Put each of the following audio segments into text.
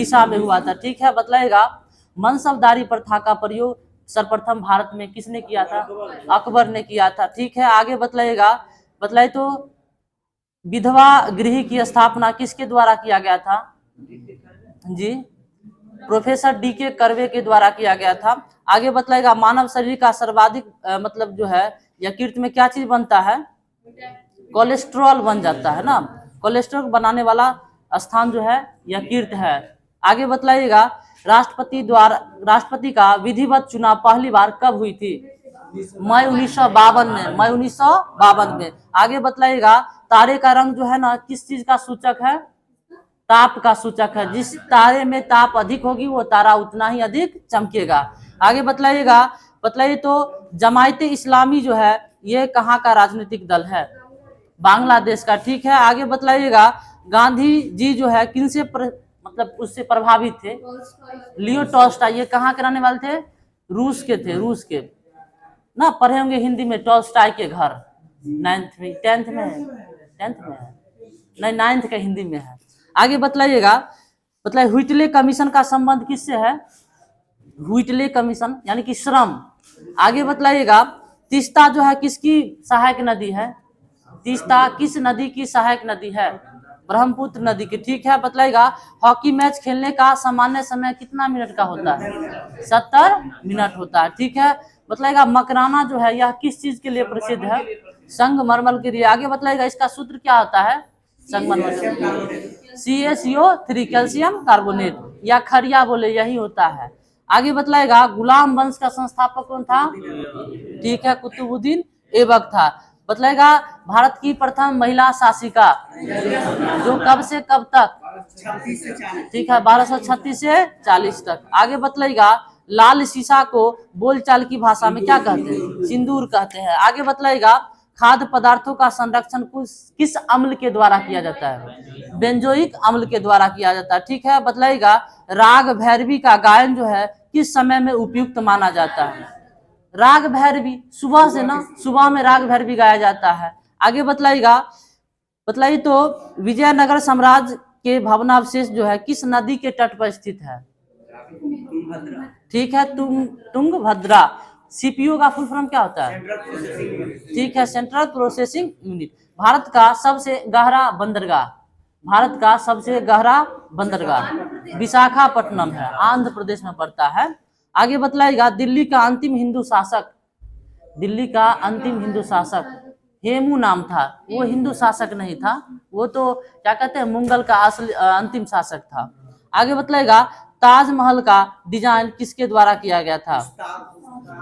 दिशा में हुआ था। ठीक है, बतलाएगा मनसबदारी प्रथा का प्रयोग सर्वप्रथम भारत में किसने किया था? अकबर ने किया था। ठीक है, आगे बतलाएगा, बतलाए तो विधवा गृह की स्थापना किसके द्वारा किया गया था? जी, प्रोफेसर डी.के. कर्वे के द्वारा किया गया था। आगे बतलाएगा मानव शरीर का सर्वाधिक मतलब जो है यकृत में क्या चीज बनता है? कोलेस्ट्रॉल बन जाता है ना। कोलेस्ट्रॉल बनाने वाला स्थान जो है यकृत है। आगे बतलाइएगा राष्ट्रपति का विधिवत चुनाव पहली बार कब हुई थी? मई 1952 में। मई 1952 में। आगे बतलाइएगा तारे का रंग जो है ना किस चीज का सूचक है? ताप का सूचक है। जिस तारे में ताप अधिक होगी वो तारा उतना ही अधिक चमकेगा। आगे बतलाइएगा, बतलाइए तो जमायते इस्लामी जो है ये कहाँ का राजनीतिक दल है? बांग्लादेश का। ठीक है, आगे बतलाइएगा गांधी जी जो है किनसे मतलब उससे प्रभावित थे? Leo Tolstoy. ये कहाँ के रहने वाले थे? रूस के थे, रूस के ना। पढ़े होंगे हिंदी में टॉल्स्टॉय के घर, 9th में, 10th में है, 10th में है नहीं, 9th का हिंदी में है। आगे बतलाइएगा, बतलाइए व्हिटले कमीशन का संबंध किससे है? व्हिटले कमीशन यानी कि श्रम। आगे बतलाइएगा तीस्ता जो है किसकी सहायक नदी है? तीस्ता किस नदी की सहायक नदी है? ब्रह्मपुत्र नदी की। ठीक है, बतलाइएगा हॉकी मैच खेलने का सामान्य समय कितना मिनट का होता है? 70 मिनट होता है। ठीक है, बतलाइएगा मकराना जो है यह किस चीज के लिए प्रसिद्ध है? संगमरमर के लिए। आगे बतलाइएगा इसका सूत्र क्या होता है? संगमरमर CaCO3 कैल्शियम कार्बोनेट, या खरिया बोले यही होता है। आगे बतलाइएगा गुलाम वंश का संस्थापक कौन था? ठीक है, कुतुबुद्दीन ऐबक था। बतलाइएगा भारत की प्रथम महिला शासिका जो कब से कब तक? ठीक है, 1236 से 40 तक। आगे बतलाइएगा लाल शीशा को बोलचाल की भाषा में क्या कहते हैं? सिंदूर कहते हैं। आगे बतलाइएगा खाद्य पदार्थों का संरक्षण किस अम्ल के द्वारा किया जाता है? बेंजोइक अम्ल के द्वारा किया जाता है। ठीक है, बतलाइएगा राग भैरवी का गायन जो है किस समय में उपयुक्त माना जाता है? राग भैरवी सुबह से ना, सुबह में राग भैरवी गाया जाता है। आगे बतलाइएगा, बतलाइए तो विजयनगर साम्राज्य के भवनावशेष जो है किस नदी के तट पर स्थित है? ठीक है, तुंगभद्रा। सीपीयू का फुल फॉर्म क्या होता है? ठीक है, सेंट्रल प्रोसेसिंग यूनिट। भारत का सबसे गहरा बंदरगाह, भारत का सबसे गहरा बंदरगाह विशाखापट्टनम है, आंध्र प्रदेश में पड़ता है। आगे बतलाइएगा दिल्ली का अंतिम हिंदू शासक, दिल्ली का अंतिम हिंदू शासक हेमू नाम था। वो हिंदू शासक नहीं था, वो तो क्या कहते हैं मुगल का असली अंतिम शासक था। आगे बतलाइएगा ताजमहल का डिजाइन किसके द्वारा किया गया था?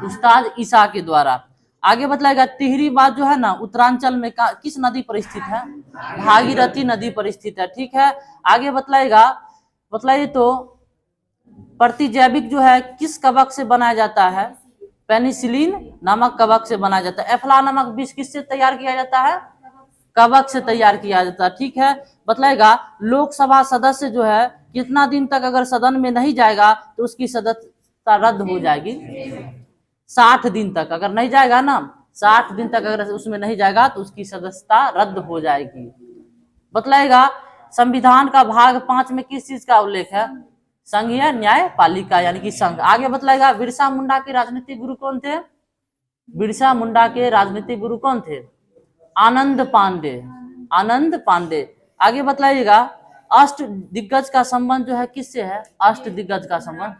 उस्ताद ईसा के द्वारा। आगे बतलाइएगा टिहरी बांध जो है ना उत्तरांचल में किस नदी पर स्थित है? भागीरथी नदी पर स्थित है। ठीक है, आगे बतलाइएगा, बतलाइए तो प्रतिजैविक जो है किस कवक से बनाया जाता है? पेनिसिलिन नामक कवक से बनाया जाता है। एफ्ला नामक विष किससे तैयार किया जाता है? कवक से तैयार किया जाता है। ठीक है, बतलाइएगा लोकसभा सदस्य जो है कितना दिन तक अगर सदन में नहीं जाएगा तो उसकी सदस्यता रद्द हो जाएगी? 60 दिन तक। अगर नहीं जाएगा ना 60 दिन तक अगर उसमें नहीं जाएगा तो उसकी सदस्यता रद्द हो जाएगी। बतलाइएगा संविधान का भाग 5 में किस चीज का उल्लेख है? संघीय न्यायपालिका यानी कि संघ। आगे बतलाइएगा बिरसा मुंडा के राजनीतिक गुरु कौन थे? बिरसा मुंडा के राजनीतिक गुरु कौन थे? आनंद पांडे, आनंद पांडे। आगे बतलाइएगा अष्ट दिग्गज का संबंध जो है किससे है? अष्ट दिग्गज का संबंध,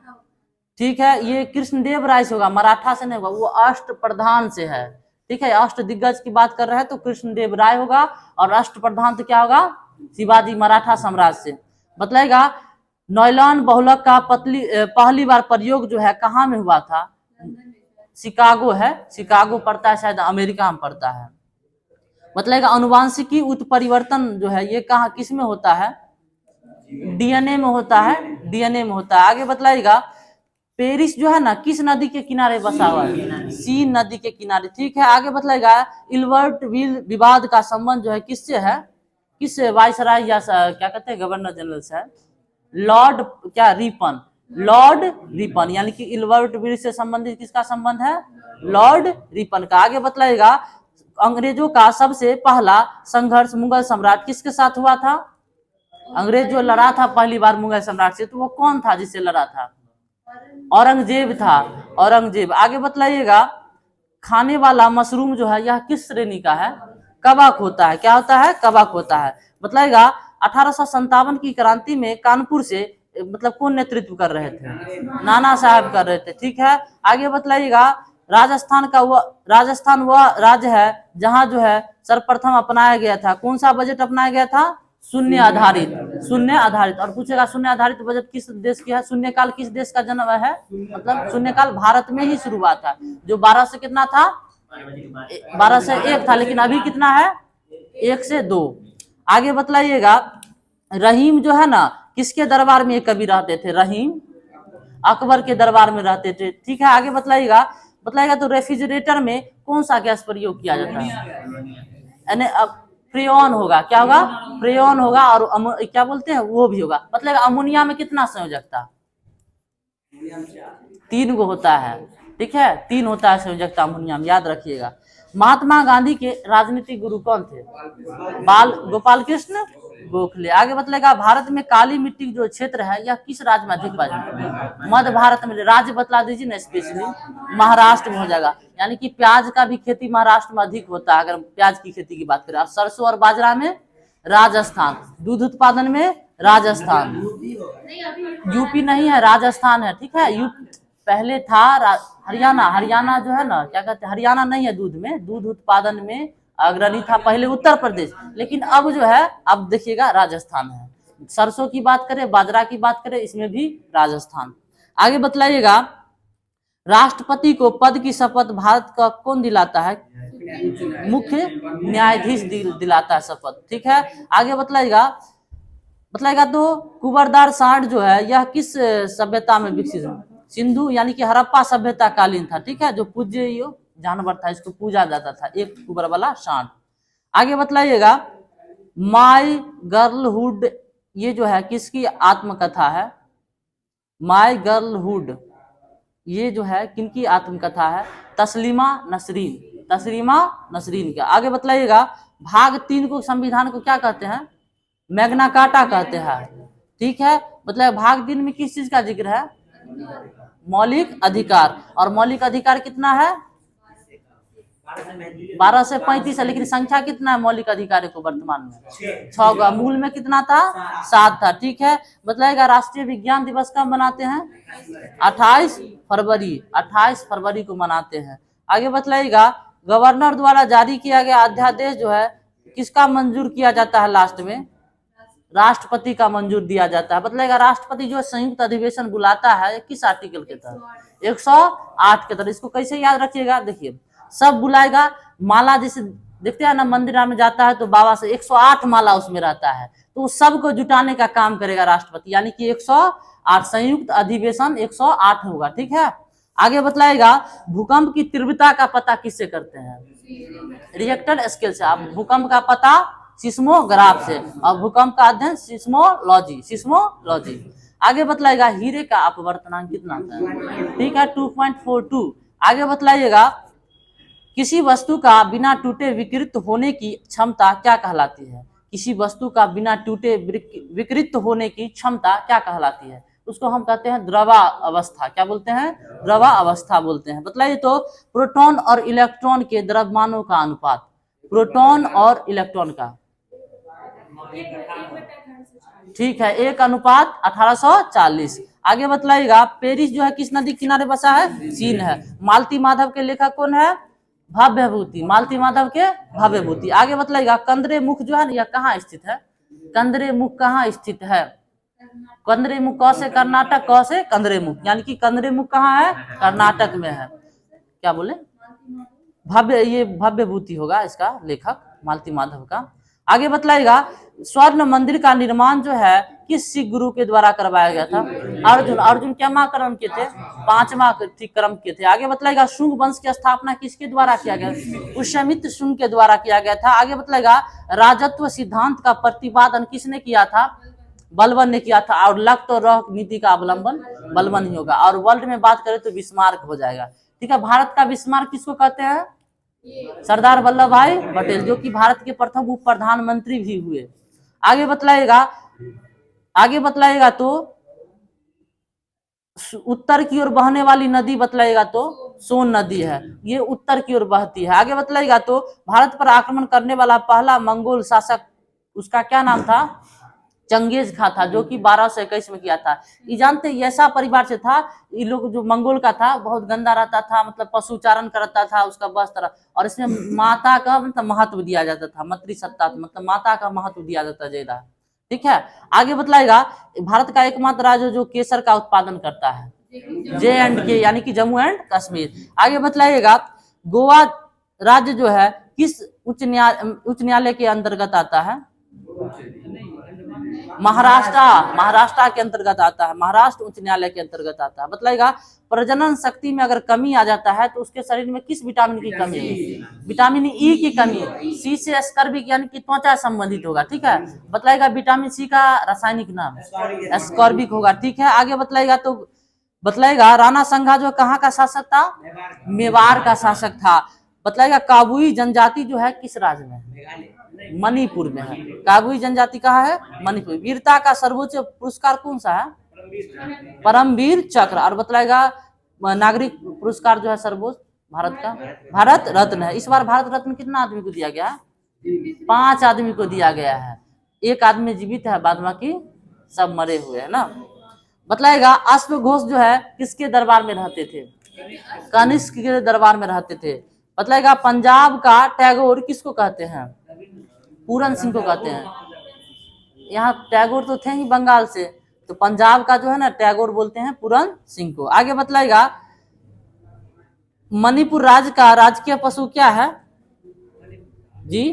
ठीक है, ये कृष्णदेव राय से होगा, मराठा से नहीं होगा, वो अष्ट प्रधान से है। ठीक है, अष्ट दिग्गज की बात कर रहे हैं तो कृष्णदेव राय होगा, और अष्ट प्रधान तो क्या होगा? शिवाजी मराठा साम्राज्य से। बतलाइएगा नॉयलॉन बहुलक का पहली बार प्रयोग जो है कहाँ में हुआ था? शिकागो है, शिकागो पड़ता है, शायद अमेरिका में पड़ता है। बतलाइएगा अनुवांशिकी उत्परिवर्तन जो है ये कहाँ किस में होता है? डीएनए में होता है, डीएनए में होता है। आगे बतलाइएगा पेरिस जो है ना किस नदी के किनारे बसा हुआ है? सीन नदी के किनारे। ठीक है, आगे बतलाइएगा इल्बर्ट विवाद का संबंध जो है किससे है? किससे? वायसराय या क्या कहते हैं गवर्नर जनरल से है। लॉर्ड क्या रिपन, लॉर्ड रिपन यानी कि इल्बर्ट विल से संबंधित किसका संबंध है? लॉर्ड रिपन का। आगे बतलाइएगा अंग्रेजों का सबसे पहला संघर्ष मुगल सम्राट किसके साथ हुआ था? अंग्रेज जो लड़ा था पहली बार मुगल सम्राट से, तो वो कौन था जिससे लड़ा था? औरंगजेब था, औरंगजेब। आगे बतलाइएगा, खाने वाला मशरूम जो है यह किस श्रेणी का है? कवक होता है। क्या होता है? कवक होता है। बतलाइएगा 1857 की क्रांति में कानपुर से मतलब कौन नेतृत्व कर रहे थे? नाना साहब कर रहे थे। ठीक है, आगे बतलाइएगा, राजस्थान वह राज्य है जहां जो है सर्वप्रथम अपनाया गया था, कौन सा बजट अपनाया गया था? शून्य आधारित, शून्य आधारित। और पूछेगा शून्य आधारित बजट किस देश की है? शून्यकाल किस देश का जन्म है? मतलब शून्यकाल भारत में ही शुरुआत है, जो 12 से कितना था? 12 से 1 था, लेकिन अभी कितना है? 1 से 2। आगे बतलाइएगा, रहीम जो है ना किसके दरबार में कभी रहते थे? रहीम अकबर के दरबार में रहते थे। ठीक है, आगे बतलाइएगा, तो रेफ्रिजरेटर में कौन सा गैस प्रयोग किया जाता है? यानी फ्रेऑन होगा। क्या होगा? फ्रेऑन होगा। और क्या बोलते हैं वो भी होगा। मतलब अमोनिया में कितना संयोजकता? 3 गो होता है। ठीक है, 3 होता है संयोजकता अमोनिया में, याद रखिएगा। महात्मा गांधी के राजनीतिक गुरु कौन थे? गोपाल कृष्ण गोखले। आगे बतलेगा, भारत में काली मिट्टी जो क्षेत्र है यह किस राज्य में अधिक पाया जाता है? मध्य भारत में। राज्य बतला दीजिए ना, स्पेशली महाराष्ट्र में हो जाएगा। यानी कि प्याज का भी खेती महाराष्ट्र में अधिक होता है, अगर प्याज की खेती की बात करें। और सरसों और बाजरा में राजस्थान। दूध उत्पादन में राजस्थान। यूपी नहीं है, राजस्थान है। ठीक है, पहले था हरियाणा। हरियाणा जो है ना, क्या कहते हैं, हरियाणा नहीं है दूध में, दूध उत्पादन में अग्रणी था पहले उत्तर प्रदेश, लेकिन अब जो है, अब देखिएगा राजस्थान है। सरसों की बात करें, बाजरा की बात करें, इसमें भी राजस्थान। आगे बतलाइएगा, राष्ट्रपति को पद की शपथ भारत का कौन दिलाता है? मुख्य न्यायाधीश दिलाता है शपथ। ठीक है, आगे बतलाइएगा, तो कुबरदार सांड जो है यह किस सभ्यता में विकसित है? सिंधु यानी कि हड़प्पा सभ्यता कालीन था। ठीक है, जो पूज्य जानवर था, इसको पूजा जाता था, एक कुबर वाला सांड। आगे बतलाइएगा, माय गर्लहुड ये जो है किसकी आत्मकथा है? माय गर्लहुड ये जो है किनकी आत्मकथा है? तस्लीमा नसरीन, तस्लीमा नसरीन का। आगे बतलाइएगा, भाग 3 को संविधान को क्या कहते हैं? मैग्ना कार्टा कहते हैं। ठीक है, मतलब भाग 3 में किस चीज का जिक्र है? मौलिक अधिकार। और मौलिक अधिकार कितना है? 12 से 35 है, लेकिन संख्या कितना है मौलिक अधिकार को वर्तमान में? 6 का। मूल में कितना था? 7 था। ठीक है, बताइएगा, राष्ट्रीय विज्ञान दिवस कब मनाते हैं? 28 फरवरी। 28 फरवरी को मनाते हैं। आगे बतलाइएगा, गवर्नर द्वारा जारी किया गया अध्यादेश जो है किसका मंजूर किया जाता है? लास्ट में राष्ट्रपति का मंजूर दिया जाता है। बतलाइएगा, राष्ट्रपति जो संयुक्त अधिवेशन बुलाता है किस आर्टिकल के तहत? 108 के तहत। इसको कैसे याद रखिएगा, देखिए, सब बुलाएगा, माला जैसे देखते हैं ना, मंदिर में जाता है तो बाबा से 108 माला उसमें रहता है, तो सबको जुटाने का काम करेगा राष्ट्रपति, यानी कि 108 संयुक्त अधिवेशन 108 होगा। ठीक है, आगे बतलाएगा, भूकंप की तीव्रता का पता किससे करते हैं? रिएक्टर स्केल से। आप भूकंप का पता सिस्मोग्राफ से, और भूकंप का अध्ययन सिस्मोलॉजी। आगे बतलाएगा, हीरे का अपवर्तनांक कितना है? ठीक है, 2.42। आगे बतलाइएगा, किसी वस्तु का बिना टूटे विकृत होने की क्षमता क्या कहलाती है? किसी वस्तु का बिना टूटे विकृत होने की क्षमता क्या कहलाती है? उसको हम कहते हैं द्रवावस्था। क्या बोलते हैं? द्रवावस्था बोलते हैं। बतलाइए तो, प्रोटॉन और इलेक्ट्रॉन के द्रव्यमानों का अनुपात। प्रोटॉन और इलेक्ट्रॉन का, ठीक है, 1:1840। आगे बतलाइएगा, पेरिस जो है किस नदी किनारे बसा है? चीन है। मालती माधव के लेखक कौन है? भव्यभूति। मालती माधव के भव्यभूति। आगे बतलाइएगा, कंदरे मुख जो है यह कहाँ स्थित है? कंदरे मुख कहाँ स्थित है? कंदरे मुख क से कर्नाटक, क से कंदरे मुख, यानी कि कंदरे मुख कहाँ है? कर्नाटक में है। क्या बोले? ये भव्यभूति होगा इसका लेखक, मालती माधव का। आगे बतलाइएगा, स्वर्ण मंदिर का निर्माण जो है किस सिख गुरु के द्वारा करवाया गया था? अर्जुन क्या क्रम के थे? 5वां क्रम के थे। आगे बतलाइएगा, शुंग वंश की स्थापना किसके द्वारा किया गया? पुष्यमित्र शुंग के द्वारा किया गया था। आगे बतलाइएगा, राजत्व सिद्धांत का प्रतिपादन किसने किया था? बलबन ने किया था। और लक तो रह नीति का अवलंबन बलबन ही होगा। और वर्ल्ड में बात करें तो बिस्मार्क हो जाएगा। ठीक है, भारत का बिस्मार्क किसको कहते हैं? सरदार वल्लभ भाई पटेल, जो कि भारत के प्रथम उप प्रधानमंत्री भी हुए। आगे बतलाइएगा, आगे बतलाएगा तो उत्तर की ओर बहने वाली नदी बतलाएगा तो सोन नदी है, ये उत्तर की ओर बहती है। आगे बतलाएगा तो भारत पर आक्रमण करने वाला पहला मंगोल शासक, उसका क्या नाम था? चंगेज खां था, जो कि 1221 में किया था। ये जानते ऐसा परिवार से था, ये लोग जो मंगोल का था बहुत गंदा रहता था, मतलब पशुचारण करता था, उसका वस्त्र, और इसमें माता का मतलब महत्व दिया जाता था, मातृसत्ता मतलब माता का महत्व दिया जाता ज्यादा। ठीक है, आगे बतलाएगा भारत का एकमात्र राज्य जो केसर का उत्पादन करता है, J&K यानी कि जम्मू एंड कश्मीर। आगे बतलाइएगा गोवा राज्य जो है किस उच्च न्यायालय के अंतर्गत आता है? महाराष्ट्र के अंतर्गत आता है, महाराष्ट्र उच्च न्यायालय के अंतर्गत आता है। बतलाइएगा प्रजनन शक्ति में अगर कमी आ जाता है तो उसके शरीर में किस विटामिन की कमी है? विटामिन ई की कमी। सी से स्कर्बिक यानी कि त्वचा संबंधित होगा। ठीक है, बतलाइएगा विटामिन सी का रासायनिक नाम स्कॉर्बिक होगा। ठीक है, आगे बतलाइएगा तो बतलाइएगा राणा संघा जो कहाँ का शासक था? मेवाड़ का शासक था। बतलाइएगा काबुई जनजाति जो है किस राज्य में? मणिपुर में है। काबुई जनजाति कहाँ है? मणिपुर। वीरता का सर्वोच्च पुरस्कार कौन सा है? परमवीर चक्र। और बतलाएगा नागरिक पुरस्कार जो है सर्वोच्च भारत का भारत रत्न है। इस बार भारत रत्न कितना आदमी को दिया गया है? 5 आदमी को दिया गया है। एक आदमी जीवित है, बाद बाकी सब मरे हुए है ना। बतलाएगा अश्वघोष जो है किसके दरबार में रहते थे? कनिष्क के दरबार में रहते थे। बतलाएगा पंजाब का टैगोर किसको कहते हैं? पूरन सिंह को कहते हैं। यहाँ टैगोर तो थे ही बंगाल से, तो पंजाब का जो है ना टैगोर बोलते हैं पूरन सिंह को। आगे बतलाएगा मणिपुर राज्य का राजकीय पशु क्या है जी?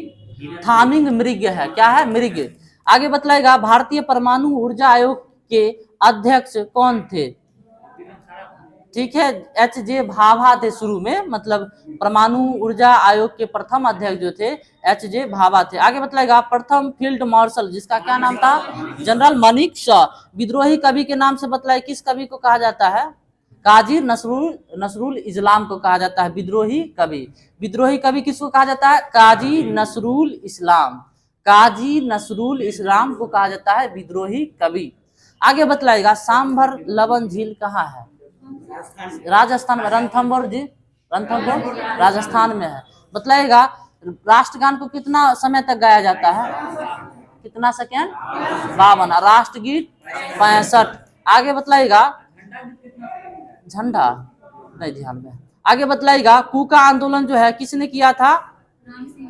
थामिंग मृग है। क्या है? मृग। आगे बतलाएगा भारतीय परमाणु ऊर्जा आयोग के अध्यक्ष कौन थे? ठीक है, H.J. भाभा थे शुरू में, मतलब परमाणु ऊर्जा आयोग के प्रथम अध्यक्ष जो थे H.J. भाभा थे। आगे बतलाएगा प्रथम फील्ड मार्शल जिसका क्या नाम था? जनरल मनिक शॉ। विद्रोही कवि के नाम से बतलाए किस कवि को कहा जाता है? काजी नसरुल इस्लाम को कहा जाता है विद्रोही कवि। विद्रोही कवि किसको कहा जाता है? काजी नसरुल इस्लाम। काजी नसरुल इस्लाम को कहा जाता है विद्रोही कवि। आगे बतलाएगा सांभर लवन झील कहाँ है? राजस्थान में। रणथंभौर जी, रणथंभौर राजस्थान में है। बतलाएगा राष्ट्रगान को कितना समय तक गाया जाता है? कितना सेकेंड? 52। राष्ट्रगीत 65। आगे बतलाएगा झंडा नहीं ध्यान में। आगे बतलाएगा कुका आंदोलन जो है किसने किया था?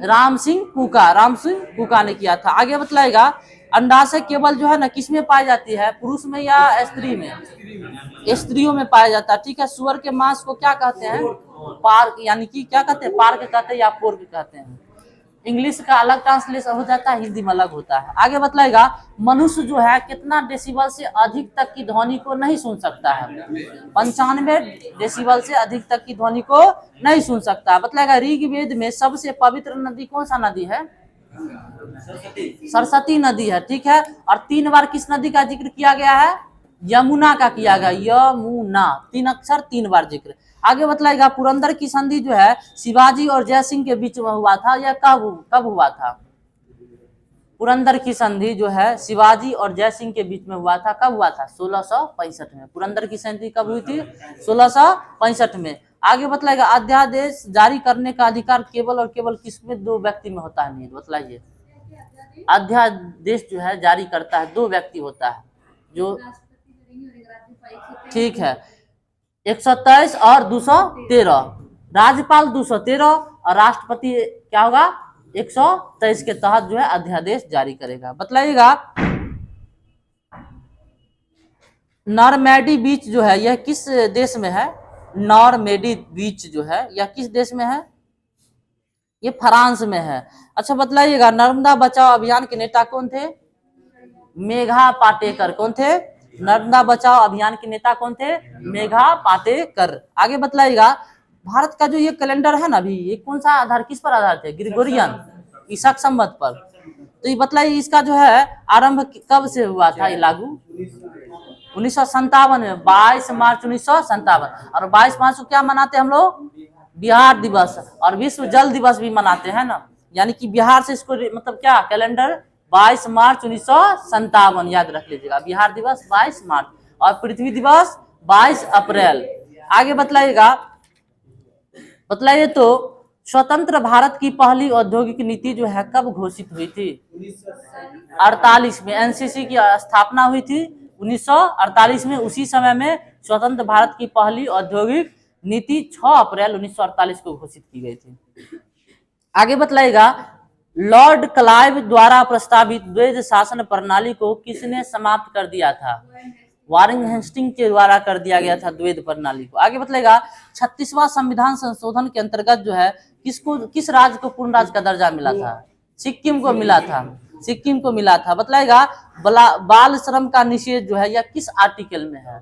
राम सिंह कुका ने किया था। आगे बतलाएगा अंडाशय केवल जो है ना किसमें पाई जाती है? पुरुष में या स्त्री में? स्त्रियों में पाया जाता है। ठीक है, सुअर के मांस को क्या कहते हैं? पार्क, यानी कि क्या कहते हैं? पार्क कहते हैं या पोर्क कहते हैं। इंग्लिश का अलग ट्रांसलेशन हो जाता है, हिंदी में अलग होता है। आगे बतलाएगा मनुष्य जो है कितना डेसिबल से अधिक तक की ध्वनि को नहीं सुन सकता है? 95 डेसिबल से अधिक तक की ध्वनि को नहीं सुन सकता। बतलाएगा ऋग्वेद में सबसे पवित्र नदी कौन सा नदी है? सरस्वती नदी है। ठीक है, और 3 बार किस नदी का जिक्र किया गया है? यमुना का किया गया, यमुना। 3 अक्षर 3 बार जिक्र। आगे बतलाएगा पुरंदर की संधि जो है शिवाजी और जय सिंह के बीच में हुआ था, यह कब हुआ था? पुरंदर की संधि जो है शिवाजी और जय सिंह के बीच में हुआ था, कब हुआ था? 1665 में। पुरंदर की संधि कब हुई थी? 1665 में। आगे बतलाएगा अध्यादेश जारी करने का अधिकार केवल और केवल किसमें? 2 व्यक्ति में होता है। नहीं बतलाइए, अध्यादेश जो है जारी करता है 2 व्यक्ति होता है जो, ठीक है, 123 और 213। राज्यपाल 213 और राष्ट्रपति क्या होगा? 123 के तहत जो है अध्यादेश जारी करेगा। बतलाइएगा नॉर्मैडी बीच जो है यह किस देश में है? नॉर्मैडी बीच जो है यह किस देश में है? ये फ्रांस में है। अच्छा बतलाइएगा नर्मदा बचाओ अभियान के नेता कौन थे? मेघा पाटेकर। कौन थे? नर्मदा बचाओ अभियान के नेता कौन थे? मेघा पाटेकर। आगे बतलाइएगा भारत का जो ये कैलेंडर है ना अभी, ये कौन सा आधार, किस पर आधारित है? ग्रिगोरियन ईसाक संवत पर। तो ये बताइए इसका जो है आरंभ कब से हुआ था ये लागू? 1957 में, 22 मार्च 1957। और 22 मार्च को क्या मनाते हैं हम लोग? बिहार दिवस। और विश्व जल दिवस भी मनाते हैं ना, यानी कि बिहार से इसको मतलब क्या कैलेंडर 22 मार्च 1957, याद रख लीजिएगा। बिहार दिवस 22 मार्च और पृथ्वी दिवस 22 अप्रैल। आगे बतलाइए तो स्वतंत्र भारत की पहली औद्योगिक नीति जो है कब घोषित हुई थी? 48 में। एनसीसी की स्थापना हुई थी 1948 में। उसी समय में स्वतंत्र भारत की पहली औद्योगिक नीति 6 अप्रैल 1948 को घोषित की गई थी। आगे बतलाइएगा, लॉर्ड क्लाइव द्वारा प्रस्तावित द्वैध शासन प्रणाली को किसने समाप्त कर दिया था? वारेन हेस्टिंग के द्वारा कर दिया गया था द्वैध प्रणाली को। आगे बतलाइएगा, 36वां संविधान संशोधन के अंतर्गत जो है किस राज्य को पूर्ण राज्य का दर्जा मिला था? सिक्किम को मिला था। सिक्किम को मिला था। बतलाइएगा, बाल श्रम का निषेध जो है यह किस आर्टिकल में है?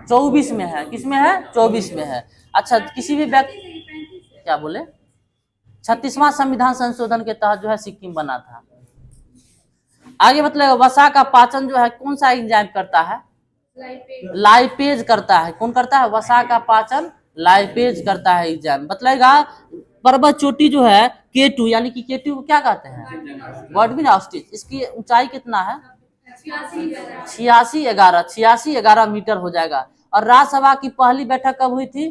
24 में है। किस में है? 24 में है। अच्छा, किसी भी व्यक्ति, क्या बोले? 36वां संविधान संशोधन के तहत जो है सिक्किम बना था। आगे बतलाइएगा, वसा का पाचन जो है कौन सा एंजाइम करता है? लाइपेज करता है। कौन करता है? वसा का पाचन लाइपेज करता है एंजाइम। बतलाइएगा, पर्वत चोटी जो है K2 यानी कि K2 को क्या कहते हैं? गॉडविन ऑस्टिच। इसकी ऊंचाई कितना है? 8611 मीटर हो जाएगा। और राज्यसभा की पहली बैठक कब हुई थी?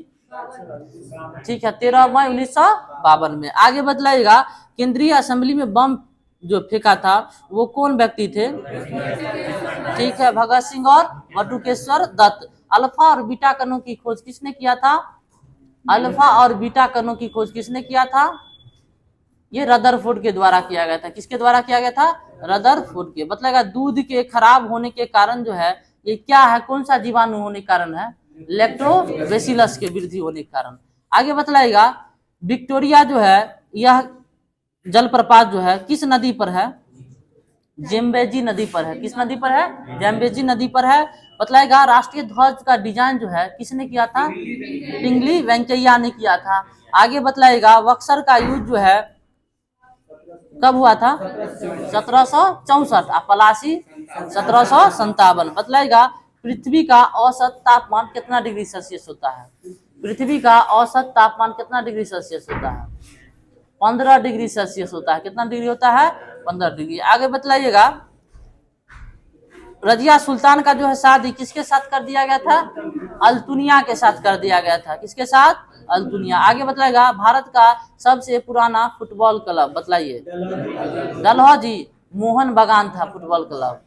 ठीक है, 13 मई 1952 में। आगे बतलाइएगा, केंद्रीय असेंबली में बम जो फेंका था वो कौन व्यक्ति थे? ठीक है, भगत सिंह और बटुकेश्वर दत्त। अल्फा और बीटा कणों की खोज किसने किया था? अल्फा और बीटा कणों की खोज किसने किया था? ये रदरफोर्ड के द्वारा किया गया था। किसके द्वारा किया गया था? रदरफोर्ड के। बतलाएगा, दूध के खराब होने के कारण जो है ये क्या है? कौन सा जीवाणु होने के कारण है? लैक्टोबैसिलस के वृद्धि होने के कारण। आगे बतलाइएगा, विक्टोरिया जो है यह जलप्रपात जो है किस नदी पर है? जेम्बेजी नदी पर है। किस नदी पर है? जेम्बेजी नदी पर है। बतलाएगा, राष्ट्रीय ध्वज का डिजाइन जो है किसने किया था? पिंगली वेंकैया ने किया था। आगे बतलाइएगा, बक्सर का युद्ध जो है कब हुआ था? 1764 और पलासी 1757। बतलाइएगा, पृथ्वी का औसत तापमान कितना डिग्री सेल्सियस होता है? पृथ्वी का औसत तापमान कितना डिग्री सेल्सियस होता है? 15 डिग्री सेल्सियस होता है। कितना डिग्री होता है? 15 डिग्री। आगे बतलाइएगा, रजिया सुल्तान का जो है शादी किसके साथ कर दिया गया था? अल्तुनिया के साथ कर दिया गया था। किसके साथ? अल्तुनिया। आगे बतलाइएगा, भारत का सबसे पुराना फुटबॉल क्लब बतलाइए। डलहौजी मोहन बागान था फुटबॉल क्लब।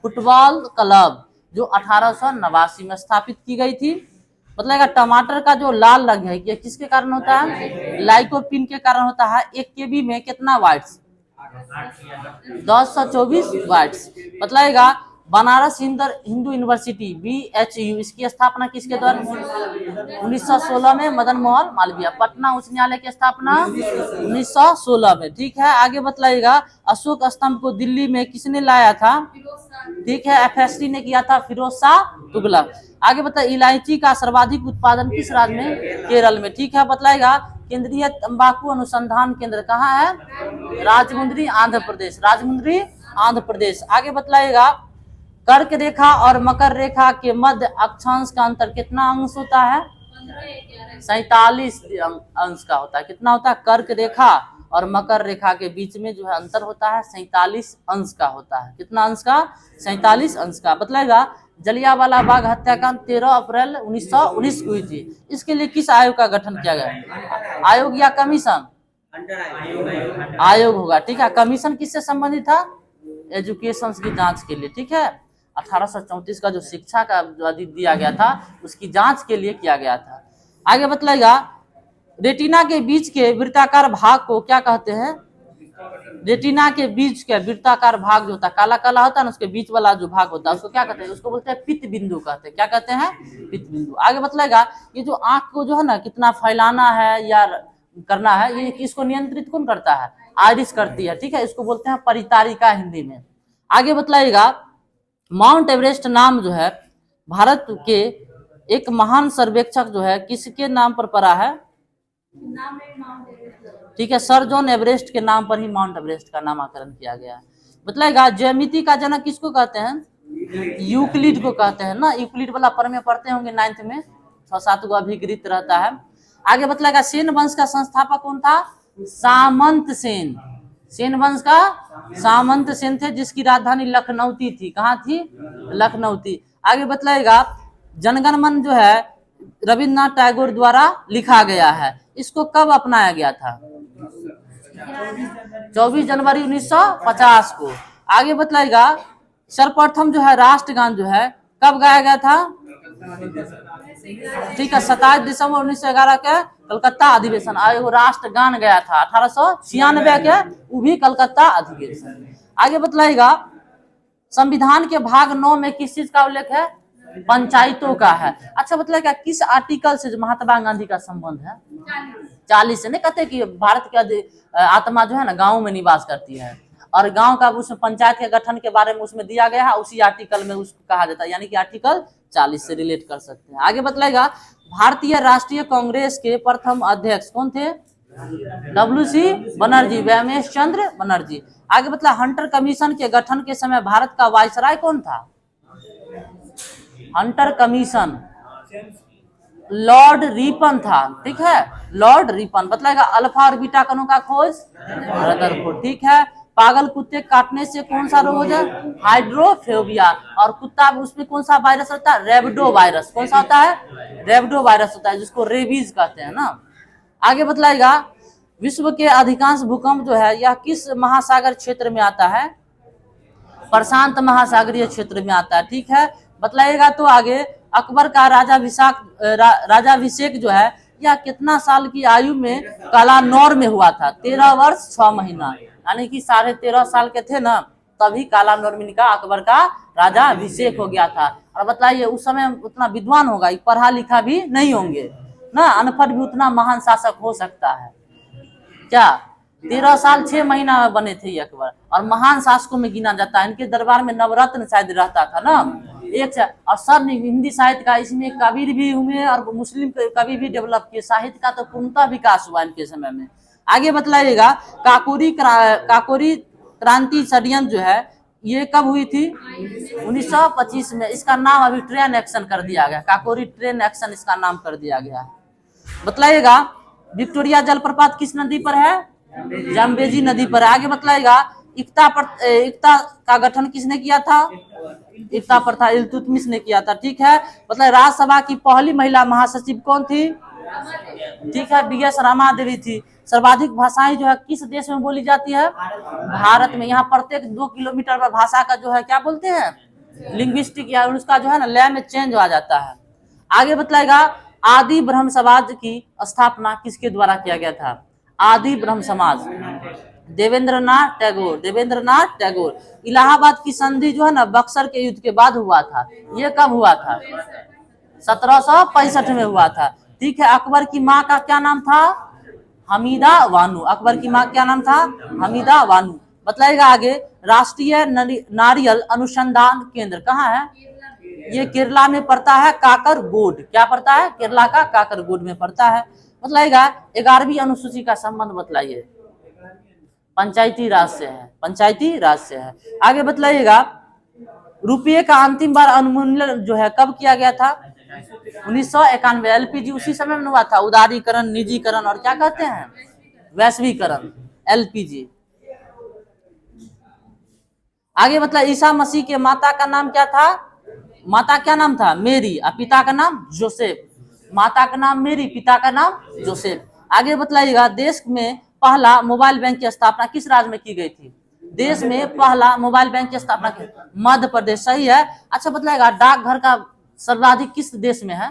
फुटबॉल क्लब जो 1889 में स्थापित की गई थी। बतलाइएगा, टमाटर का जो लाल रंग है ये किसके कारण होता है? लाइकोपिन के कारण होता है। 1 केबी में कितना वाट्स? 1024 वाट्स। बतलाइएगा, बनारस हिंदू यूनिवर्सिटी BHU इसकी स्थापना किसके द्वारा? 1916 में मदन मोहन मालवीय। पटना उच्च न्यायालय की स्थापना 1916 में। ठीक है, आगे बतलाइएगा, अशोक स्तंभ को दिल्ली में किसने लाया था? ठीक है, FSD ने किया था, फिरोज शाह तुगलक। आगे बताइए, इलायची का सर्वाधिक उत्पादन किस राज्य में? केरल में। ठीक है, बतलाइएगा, केंद्रीय तंबाकू अनुसंधान केंद्र कहाँ है? राजमुंद्री आंध्र प्रदेश। राजमुंद्री आंध्र प्रदेश। आगे बतलाइएगा, कर्क रेखा और मकर रेखा के मध्य अक्षांश का अंतर कितना अंश होता है? 47 अंश का होता है। कितना होता है? कर्क रेखा और मकर रेखा के बीच में जो है अंतर होता है 47 अंश का होता है। कितना अंश का? 47 अंश का। बतलाएगा, जलियांवाला बाग हत्याकांड 13 अप्रैल 1919 को हुई थी। इसके लिए किस आयोग का गठन किया गया? आयोग या कमीशन? आयोग होगा। ठीक है, कमीशन किससे संबंधित था? एजुकेशन की जांच के लिए। ठीक है, 1834 का जो शिक्षा का जो दिया गया था उसकी जांच के लिए किया गया था। आगे बतलाइएगा, रेटिना के बीच के वृत्ताकार भाग को क्या कहते हैं? रेटिना के बीच के वृत्ताकार भाग जो होता है, काला काला होता है ना, उसके बीच वाला जो भाग होता है उसको क्या कहते हैं? उसको बोलते हैं पित्त बिंदु कहते हैं। क्या कहते हैं? पित्त बिंदु। आगे बतलाएगा, ये जो आंख को जो है ना कितना फैलाना है या करना है, ये इसको नियंत्रित कौन करता है? आइरिस करती है। ठीक है, इसको बोलते हैं परितारिका हिंदी में। आगे बतलाइएगा, माउंट एवरेस्ट नाम जो है भारत के एक महान सर्वेक्षक जो है किसके नाम पर पड़ा है? ठीक है, सर जॉन एवरेस्ट के नाम पर ही माउंट एवरेस्ट का नामकरण किया गया है। बतलाएगा, ज्यामिति का जनक किसको कहते हैं? यूक्लिड को कहते हैं ना। यूक्लिड वाला पर में पढ़ते होंगे 9th में, 6-7 गो अभिकृत रहता है। आगे बतलाएगा, सेन वंश का संस्थापक कौन था? सामंत सेन। सेन वंश का सामंत सेन थे, जिसकी राजधानी लखनऊती थी। कहाँ थी? लखनऊती। आगे बतलाएगा, जनगण मन जो है रविन्द्रनाथ टैगोर द्वारा लिखा गया है, इसको कब अपनाया गया था? 24 जनवरी 1950 को। आगे बतलाएगा, सर्वप्रथम जो है राष्ट्रगान जो है कब गाया गया था? ठीक है, 27 दिसंबर 1911 के कलकत्ता अधिवेशन आयोग राष्ट्रगान गया था। 1896 के वो भी कलकत्ता अधिवेशन। आगे बतलाएगा, संविधान के भाग 9 में किस चीज का उल्लेख है? पंचायतों का है। अच्छा बतलाएगा, किस आर्टिकल से महात्मा गांधी का संबंध है? 40 से। नहीं कहते कि भारत की आत्मा जो है ना गाँव में निवास करती है, और गांव का उसमें पंचायत के गठन के बारे में उसमें दिया गया है, उसी आर्टिकल में उसको कहा जाता है, यानी कि आर्टिकल 40 से रिलेट कर सकते हैं। आगे बतलाएगा, भारतीय राष्ट्रीय कांग्रेस के प्रथम अध्यक्ष कौन थे? WC बनर्जी, व्योमेश चंद्र बनर्जी। आगे बतला, हंटर कमीशन के गठन के समय भारत का वायसराय कौन था? हंटर कमीशन लॉर्ड रिपन था। ठीक है, लॉर्ड रिपन। बतलाएगा, अल्फा और बीटा कणों का खोज रदरफोर्ड। ठीक है, पागल कुत्ते काटने से कौन सा रोग हो जाए? हाइड्रोफोबिया। और कुत्ता उसमें कौन सा वायरस होता है? रेबिडो वायरस। कौन सा होता है? रेबिडो वायरस होता है, जिसको रेबीज कहते हैं ना। आगे बतलाएगा, विश्व के अधिकांश भूकंप जो है यह किस महासागर क्षेत्र में आता है? प्रशांत महासागरीय क्षेत्र में आता है। ठीक है, बतलाइएगा। तो आगे, अकबर का राजाभिषेक जो है यह कितना साल की आयु में कालानौर में हुआ था? 13 वर्ष 6 महीना, यानी कि 13.5 साल के थे ना, तभी कालानौर में का अकबर का राजाभिषेक हो गया था। और बताइए, उस समय उतना विद्वान होगा, पढ़ा लिखा भी नहीं होंगे ना, अनपढ़ भी उतना महान शासक हो सकता है क्या? 13 साल 6 महीना में बने थे ये अकबर, और महान शासकों में गिना जाता है। इनके दरबार में नवरत्न शायद रहता था ना, एक से। और सर हिंदी साहित्य का इसमें कबीर भी हुए और मुस्लिम कवि भी डेवलप किए, साहित्य का तो पूर्णतः विकास हुआ इनके समय में। आगे बतलाइएगा, काकोरी क्रांति षड्यंत्र जो है ये कब हुई थी? 1925 में। इसका नाम अभी ट्रेन एक्शन कर दिया गया, काकोरी ट्रेन एक्शन इसका नाम कर दिया गया। बतलाइएगा, विक्टोरिया जलप्रपात किस नदी पर है? जाम्बेजी नदी पर। आगे बतलाइएगा, इक्ता का गठन किसने किया था? इक्ता प्रथा इल्तुतमिश ने किया था। ठीक है, मतलब राज्यसभा की पहली महिला महासचिव कौन थी? ठीक है, BS रमा देवी थी। सर्वाधिक भाषाएं जो है किस देश में बोली जाती है? भारत में। यहाँ प्रत्येक 2 किलोमीटर पर भाषा का जो है क्या बोलते हैं? लिंग्विस्टिक, या उसका जो है ना लय में चेंज आ जाता है। आगे बतलाएगा, आदि ब्रह्म समाज की स्थापना किसके द्वारा किया गया था? आदि ब्रह्म समाज, देवेंद्रनाथ टैगोर। इलाहाबाद की संधि जो है ना बक्सर के युद्ध के बाद हुआ था। ये कब हुआ था? 1765 में हुआ था। ठीक है, अकबर की माँ का क्या नाम था? हमीदा बानो। अकबर की माँ क्या नाम था? हमीदा बानो। बतलाएगा आगे, राष्ट्रीय नारियल अनुसंधान केंद्र कहाँ है? ये केरला में पड़ता है, काकरगोड। क्या पड़ता है? केरला का काकरगोड में पड़ता है। बतलाइएगा, 11वीं अनुसूची का संबंध बतलाइए। पंचायती राज से है, पंचायती राज से है। आगे बतलाइएगा, रुपये का अंतिम बार अनुमूल्यन जो है कब किया गया था? 1991। LPG उसी समय में हुआ था, उदारीकरण, निजीकरण और क्या कहते हैं? वैश्वीकरण, LPG। आगे मतलब ईसा मसीह के माता का नाम क्या था? माता क्या नाम था? मेरी। और पिता का नाम जोसेफ। माता का नाम मेरी, पिता का नाम जोसेफ। आगे बतलाइएगा, देश में पहला मोबाइल बैंक की स्थापना किस राज्य में की गई थी? देश में पहला मोबाइल बैंक की स्थापना मध्य प्रदेश। सही है। अच्छा बतलाइएगा, डाकघर का सर्वाधिक किस देश में है?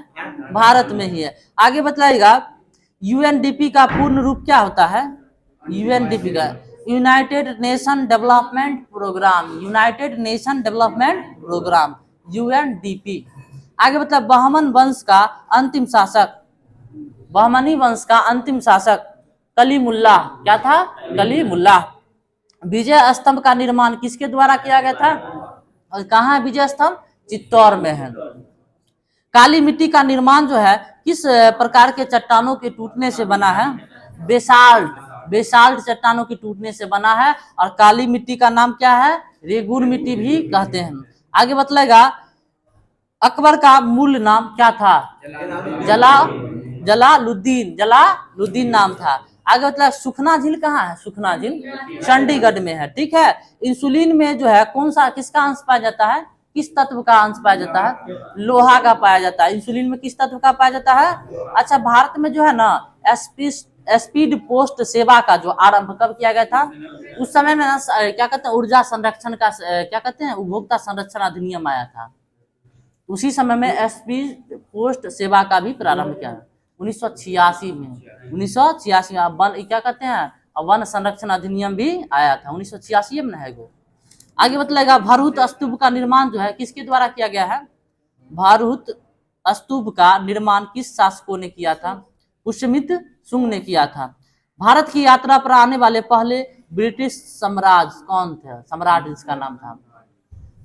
भारत में ही है। आगे बतलाइएगा, UNDP का पूर्ण रूप क्या होता है? UNDP का United Nation Development Programme, United Nation Development Programme, UNDP। आगे मतलब बहमन वंश का अंतिम शासक, बहमनी वंश का अंतिम शासक कलीमुल्लाह। क्या था? कलीमुल्लाह। विजय स्तंभ का निर्माण किसके द्वारा किया गया था? और कहाँ है विजय स्तंभ? चित्तौड़ में है। काली मिट्टी का निर्माण जो है किस प्रकार के चट्टानों के टूटने से बना है? बेसाल्ट चट्टानों के टूटने से बना है। और काली मिट्टी का नाम क्या है? रेगुन मिट्टी भी कहते हैं। आगे बतलाएगा, अकबर का मूल नाम क्या था? जलालुद्दीन नाम था। आगे मतलब सुखना झील कहाँ है? सुखना झील चंडीगढ़ में है, ठीक है। इंसुलिन में जो है कौन सा किसका अंश पाया जाता है? किस तत्व का अंश पाया जाता है? लोहा का पाया जाता है। इंसुलिन में किस तत्व का पाया जाता है? अच्छा, भारत में जो है ना स्पीड पोस्ट सेवा का जो आरंभ कब किया गया था? उस समय में ना क्या कहते हैं, ऊर्जा संरक्षण का क्या कहते हैं, उपभोक्ता संरक्षण अधिनियम आया था। उसी समय में स्पीड पोस्ट सेवा का भी प्रारंभ किया 1986 में। 1986 में वन क्या कहते हैं, वन संरक्षण अधिनियम भी आया था 1986 में है वो। आगे बतलाएगा भरहुत स्तूप का निर्माण जो है किसके द्वारा किया गया है? भरहुत स्तूप का निर्माण किस शासकों ने किया था? पुष्यमित्र शुंग ने किया था। भारत की यात्रा पर आने वाले पहले ब्रिटिश सम्राट कौन थे? सम्राट जिसका नाम था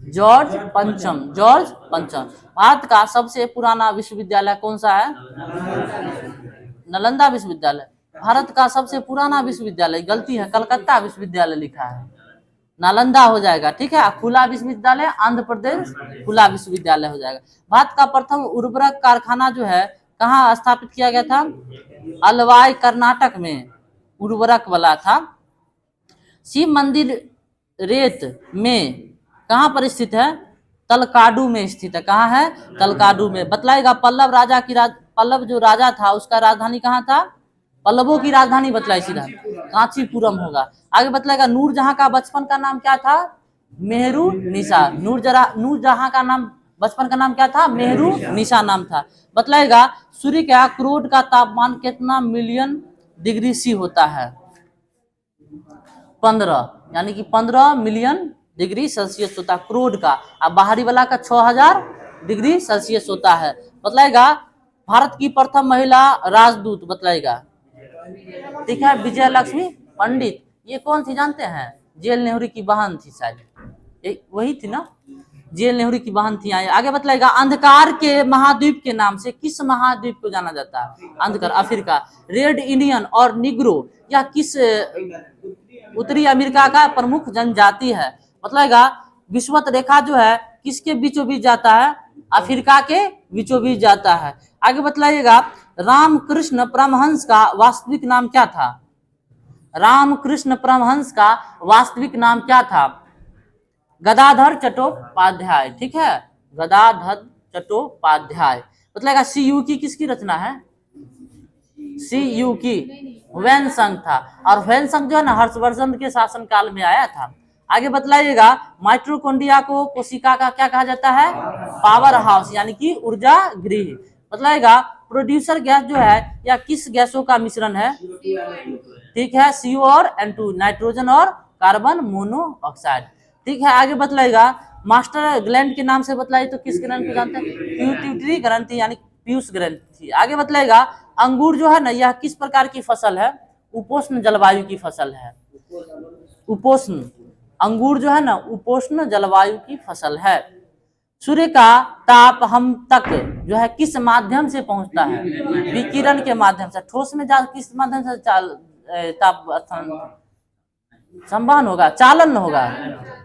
जॉर्ज पंचम। जॉर्ज पंचम। भारत का सबसे पुराना विश्वविद्यालय कौन सा है? नालंदा विश्वविद्यालय। भारत का सबसे पुराना विश्वविद्यालय, गलती है, कलकत्ता विश्वविद्यालय लिखा है, नालंदा हो जाएगा, ठीक है। खुला विश्वविद्यालय आंध्र प्रदेश खुला विश्वविद्यालय हो जाएगा। भारत का प्रथम उर्वरक कारखाना जो है कहाँ स्थापित किया गया था? अलवाई कर्नाटक में उर्वरक वाला था। शिव मंदिर रेत में कहाँ पर स्थित है? तलकाडू में स्थित है। कहाँ है? तलकाडू में। बतलाएगा पल्लव जो राजा था उसका राजधानी कहाँ था? पल्लवों की राजधानी बतलाई सीधा कांचीपुरम होगा। आगे बतलाएगा नूरजहां का बचपन का नाम क्या था? मेहरू निशा। नूरजहां का नाम बचपन का नाम क्या था? मेहरू निशा नाम था। बतलाएगा सूर्य का क्रोध का तापमान कितना मिलियन डिग्री सी होता है? 15, यानी कि 15 मिलियन डिग्री सेल्सियस होता है क्रोध का। अब बाहरी वाला का 6000 डिग्री सेल्सियस होता है। बतलाएगा भारत की प्रथम महिला राजदूत बतलाएगा, ठीक है, विजय लक्ष्मी पंडित। ये कौन थी जानते हैं? जेल नेहरू की बहन थी शायद, वही थी ना, जेल नेहरू की बहन थी। आगे बतलाएगा अंधकार के महाद्वीप के नाम से किस महाद्वीप को जाना जाता है? अंधकार अफ्रीका। रेड इंडियन और निग्रो या किस उत्तरी अमेरिका का प्रमुख जनजाति है? बतलाएगा विषुवत रेखा जो है किसके बीचों बीच जाता है? अफ्रीका के बीचों बीच जाता है। आगे बतलाइएगा रामकृष्ण परमहंस का वास्तविक नाम क्या था? रामकृष्ण परमहंस का वास्तविक नाम क्या था? गदाधर चट्टोपाध्याय, ठीक है, गदाधर चट्टोपाध्याय। बतलाएगा सीयू की किसकी रचना है? सीयू की ह्वेनसांग था। और ह्वेनसांग जो है ना हर्षवर्धन के शासनकाल में आया था। आगे बतलाइएगा माइटोकॉन्ड्रिया को कोशिका का क्या कहा जाता है? पावर हाउस, यानी कि ऊर्जा गृह। बतलाइएगा प्रोड्यूसर गैस जो है या किस गैसों का मिश्रण है? ठीक है, CO और N2, नाइट्रोजन और कार्बन मोनोऑक्साइड, ठीक है। आगे बतलाइएगा मास्टर ग्लैंड के नाम से बतलाइए तो किस ग्रंथ को जानते हैं? पिट्यूटरी ग्रंथि, यानी पीयूष ग्रंथि। आगे बतलाइएगा अंगूर जो है ना यह किस प्रकार की फसल है? उपोष्ण जलवायु की फसल है। उपोष्ण अंगूर जो है ना उपोष्ण जलवायु की फसल है। सूर्य का ताप हम तक जो है किस माध्यम से पहुंचता है? विकिरण के माध्यम से। ठोस में किस माध्यम से ताप संवहन होगा? चालन होगा,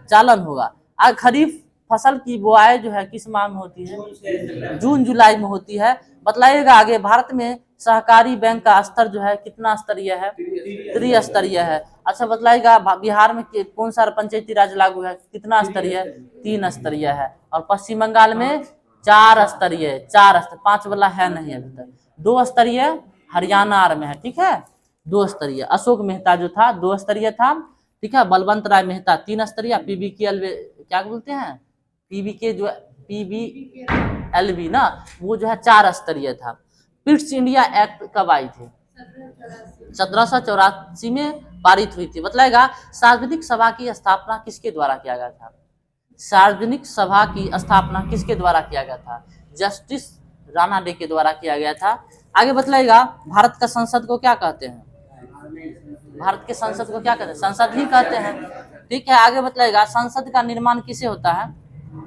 चालन होगा। आज खरीफ फसल की बुआई जो है किस माह में होती है? जून जुलाई में होती है। बतलाइएगा आगे भारत में सहकारी बैंक का स्तर जो है कितना स्तरीय है? त्रिस्तरीय है। अच्छा बतलाइएगा बिहार में कौन सा पंचायती राज लागू है? कितना स्तरीय? 3 स्तरीय है। और पश्चिम बंगाल में 4 स्तरीय, 4 स्तर, 5 वाला है नहीं अभी तक। 2 स्तरीय हरियाणा में है, ठीक है, 2 स्तरीय। अशोक मेहता जो था 2 स्तरीय था, ठीक है। बलवंत राय मेहता 3 स्तरीय। PBKL क्या बोलते हैं? PBK जो PBLV ना वो जो है 4 स्तरीय था। पिट्स इंडिया एक्ट कब आई थी? 1784 में पारित हुई थी। बतलाएगा सार्वजनिक सभा की स्थापना किसके द्वारा किया गया था? सार्वजनिक सभा की स्थापना किसके द्वारा किया गया था? जस्टिस राणा डे के द्वारा किया गया था। आगे बतलाएगा भारत का संसद को क्या कहते हैं? भारत के संसद को क्या कहते हैं? संसद ही कहते हैं, ठीक है। आगे बतलाएगा संसद का निर्माण किसे होता है?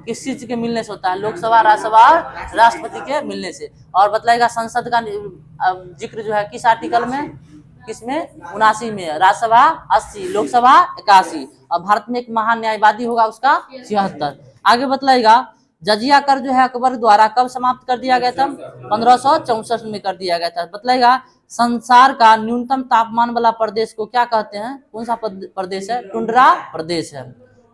किस चीज के मिलने से होता है? लोकसभा, राज्यसभा, राष्ट्रपति के मिलने से। और बतलाएगा संसद का जिक्र जो है किस आर्टिकल में? किसमें? 79 में। राज्यसभा 80, लोकसभा 81 और भारत में एक महान न्यायवादी होगा उसका 76। आगे बतलाएगा जजिया कर जो है अकबर द्वारा कब समाप्त कर दिया गया था? 1564 में कर दिया गया था। बतलाएगा संसार का न्यूनतम तापमान वाला प्रदेश को क्या कहते हैं? कौन सा प्रदेश है? टुंड्रा प्रदेश है,